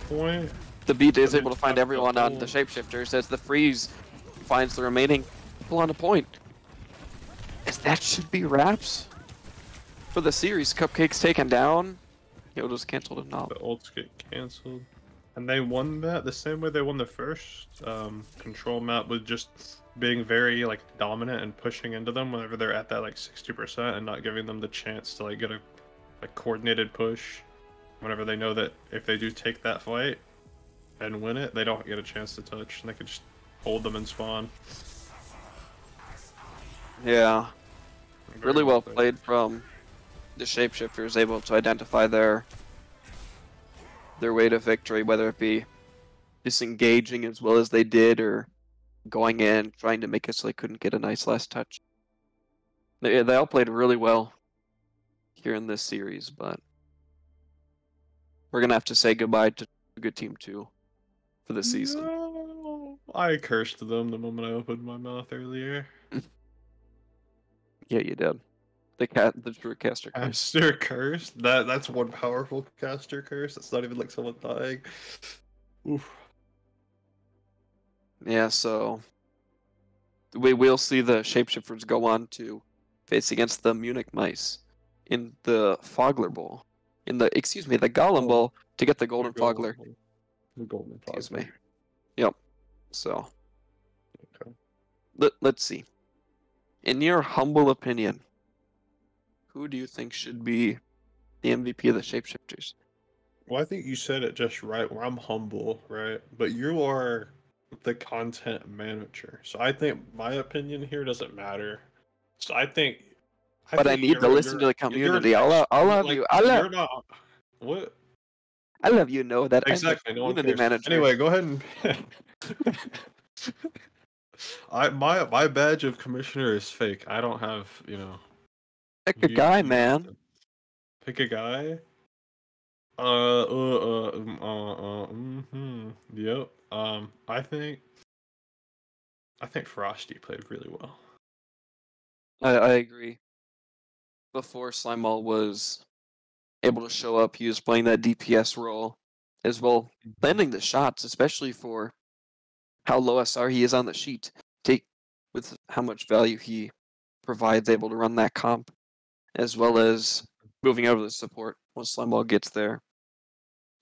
point. The beat is But able to they find have everyone the on the whole- Shapeshifters as the freeze finds the remaining people on the point. As that should be wraps for the series. Cupcake's taken down. Yoda's canceled a knob. The ults get cancelled. And they won that the same way they won the first control map, with just being very like dominant and pushing into them whenever they're at that like 60% and not giving them the chance to like get a coordinated push whenever they know that if they do take that fight and win it, they don't get a chance to touch and they can just hold them and spawn. Yeah. Very Really well played. played from the Shapeshifters, able to identify their way to victory, whether it be disengaging as well as they did or going in, trying to make it so they couldn't get a nice last touch. They all played really well. here in this series, but we're gonna have to say goodbye to a good team 2 for the season. No, I cursed them the moment I opened my mouth earlier. Yeah, you did. The true caster curse. Caster curse? That's one powerful caster curse. It's not even like someone dying. Oof. Yeah, so we will see the Shapeshifters go on to face against the Munich Mice in the Fogler Bowl. In the the Golem Bowl to get the Golden Fogler. The golden fogler. Excuse me. Yep. So Okay. let's see. In your humble opinion, who do you think should be the MVP of the Shapeshifters? Well, I think you said it just right. Where I'm humble, right? But you are the content manager, so I think my opinion here doesn't matter. So I think. But I need to listen to the community. I'll have you. You're not. What? I'll have you know that Exactly. I'm the No one community cares. manager. Anyway, go ahead and. My badge of commissioner is fake. I don't have Pick a guy, man. Pick a guy. Yep. I think Frosty played really well. I agree. Before Slimeball was able to show up, he was playing that DPS role as well, landing the shots, especially for how low SR he is on the sheet. With how much value he provides, able to run that comp, as well as moving over the support once Slimeball gets there,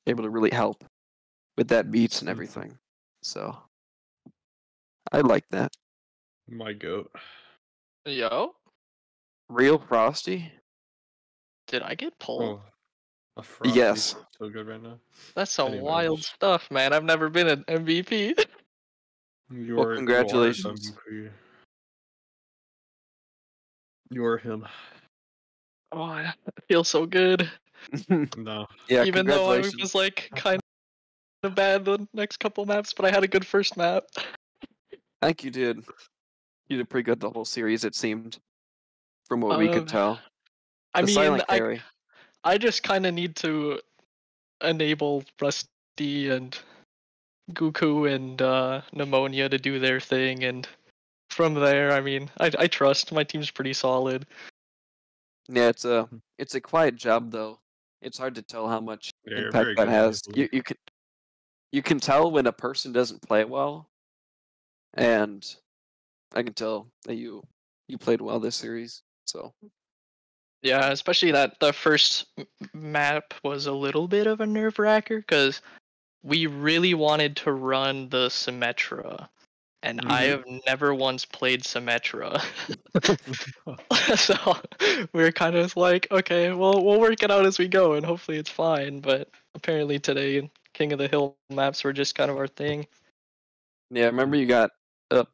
able to really help with that beats and everything. So I like that. My goat. Yo, Real Frosty? did I get pulled? Oh, a Frosty Yes. so good right now. That's some Anyways. wild stuff, man. I've never been an MVP. You congratulations. You're him. Oh, I feel so good. No. Yeah, Even though I congratulations. was like kind of bad the next couple maps, but I had a good first map. I think you did. You did pretty good the whole series, it seemed, from what we could tell. I The mean, silent carry. I just kind of need to enable Rusty and Goku and Pneumonia to do their thing, and from there, I mean, I trust my team's pretty solid. Yeah, it's a quiet job though. It's hard to tell how much Yeah, you're impact very that good, has. I believe. You can tell when a person doesn't play well, and I can tell that you played well this series. So Yeah, especially that the first map was a little bit of a nerve wracker because we really wanted to run the Symmetra, and I have never once played Symmetra. So we're kind of like, okay, well, we'll work it out as we go, and hopefully it's fine. But apparently today, King of the Hill maps were just kind of our thing. yeah, I remember you got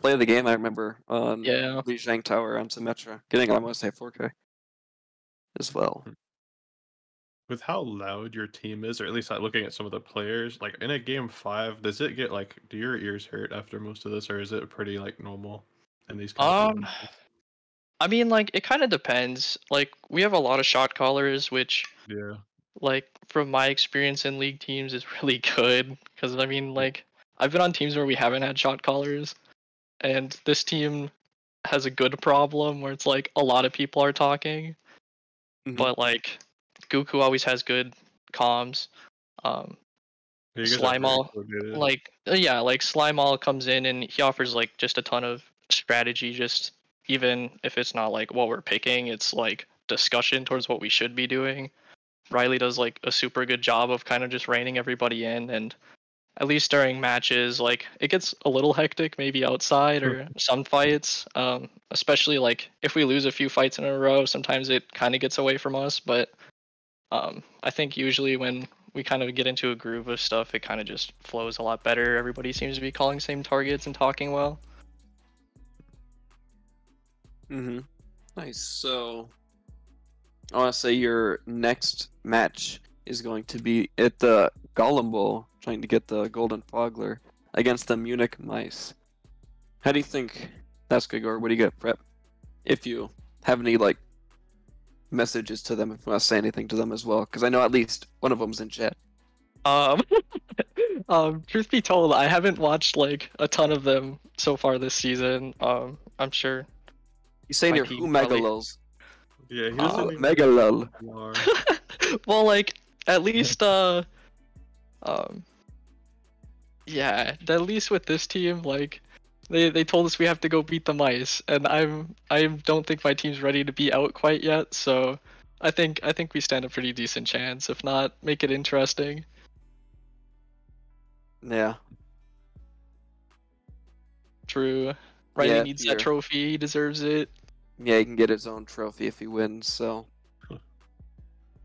play of the game. I remember on Yeah. Li Zhang Tower on Symmetra, getting almost a 4K as well. With how loud your team is, or at least looking at some of the players, like in a game 5, does it get like, do your ears hurt after most of this, or is it pretty like normal in these kinds of matches? I mean, like, it kind of depends. Like, we have a lot of shot callers, which, Yeah. like, from my experience in league teams, is really good. Because, I mean, like, I've been on teams where we haven't had shot callers, and this team has a good problem where it's like a lot of people are talking, but, like, Goku always has good comms. Slimeball, like, like Slimeball comes in and he offers like just a ton of strategy, just even if it's not like what we're picking, it's like discussion towards what we should be doing. Riley does like a super good job of kind of just reining everybody in, and at least during matches, like it gets a little hectic maybe outside or some fights, especially like if we lose a few fights in a row, sometimes it kind of gets away from us, but I think usually when we kind of get into a groove of stuff, it kind of just flows a lot better. Everybody seems to be calling same targets and talking well. Nice. So I want to say your next match is going to be at the Golem Bowl, trying to get the Golden Fogler against the Munich Mice. How do you think that's going to go, or what do you get, Prep? If you have any like messages to them if you want to say anything to them as well, because I know at least one of them's in chat. Um, truth be told, I haven't watched like a ton of them so far this season. I'm sure. You saying My your team who mega probably- lulls. Yeah, he doesn't even mega lull. Lar. Well, like at least yeah, at least with this team, like they told us we have to go beat the mice, and I don't think my team's ready to be out quite yet. So I think we stand a pretty decent chance. If not, make it interesting. Yeah. True. Riley Yeah, needs you're- that trophy. He deserves it. Yeah, he can get his own trophy if he wins, so.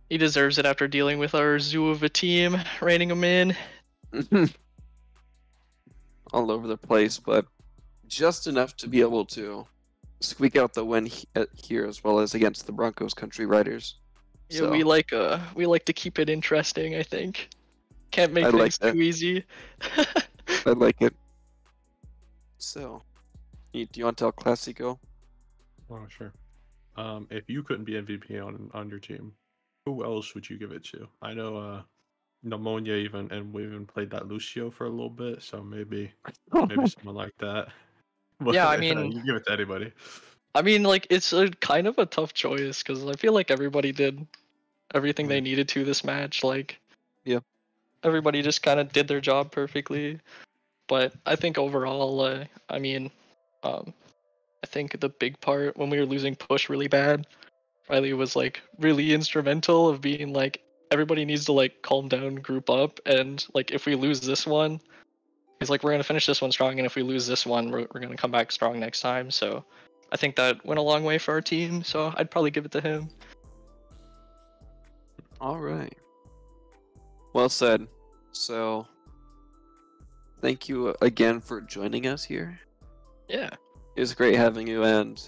He deserves it after dealing with our zoo of a team, reining him in. All over the place, but just enough to be able to squeak out the win here as well as against the Broncos Country Riders. Yeah, So, we like to keep it interesting, I think. Can't make I like things that. too easy. I like it. So, do you want to tell Classico? Oh, sure. If you couldn't be MVP on your team, who else would you give it to? I know Pneumonia we even played that Lucio for a little bit, so maybe someone like that. But, Yeah, I mean- you give it to anybody. I mean, like, it's a kind of a tough choice because I feel like everybody did everything they needed to this match. Like, Yeah. everybody just kind of did their job perfectly. But I think overall, I mean, I think the big part when we were losing push really bad, Riley was like really instrumental of being like, everybody needs to like calm down, group up, and like if we lose this one, he's like, we're gonna finish this one strong, and if we lose this one, we're gonna come back strong next time. So I think that went a long way for our team. So I'd probably give it to him. All right. Well said. So, thank you again for joining us here. Yeah, It was great having you, and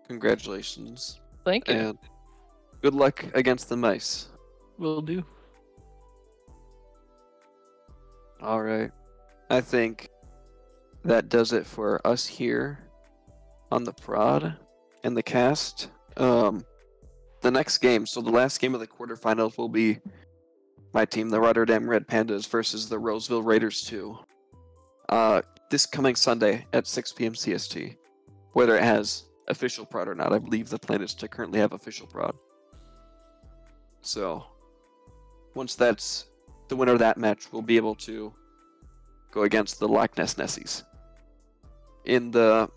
congratulations. thank you. And good luck against the mice. Will do. All right. I think that does it for us here on the prod and the cast. The next game, so the last game of the quarterfinals will be my team, the Rotterdam Red Pandas, versus the Roseville Raiders 2. This coming Sunday at 6 p.m. CST. Whether it has official prod or not, I believe the plan is to currently have official prod. So, once that's the winner of that match, we'll be able to go against the Loch Ness Nessies in the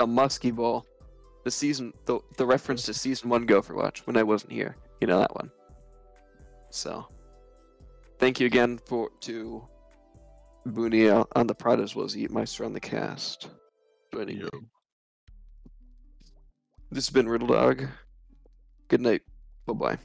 Muskie Bowl, the reference to season 1 Go for Watch when I wasn't here. You know that one. So, thank you again to Booney on the prod as well as Yeetmeister on the cast joining me. This has been RiddleDog. Good night. Bye bye.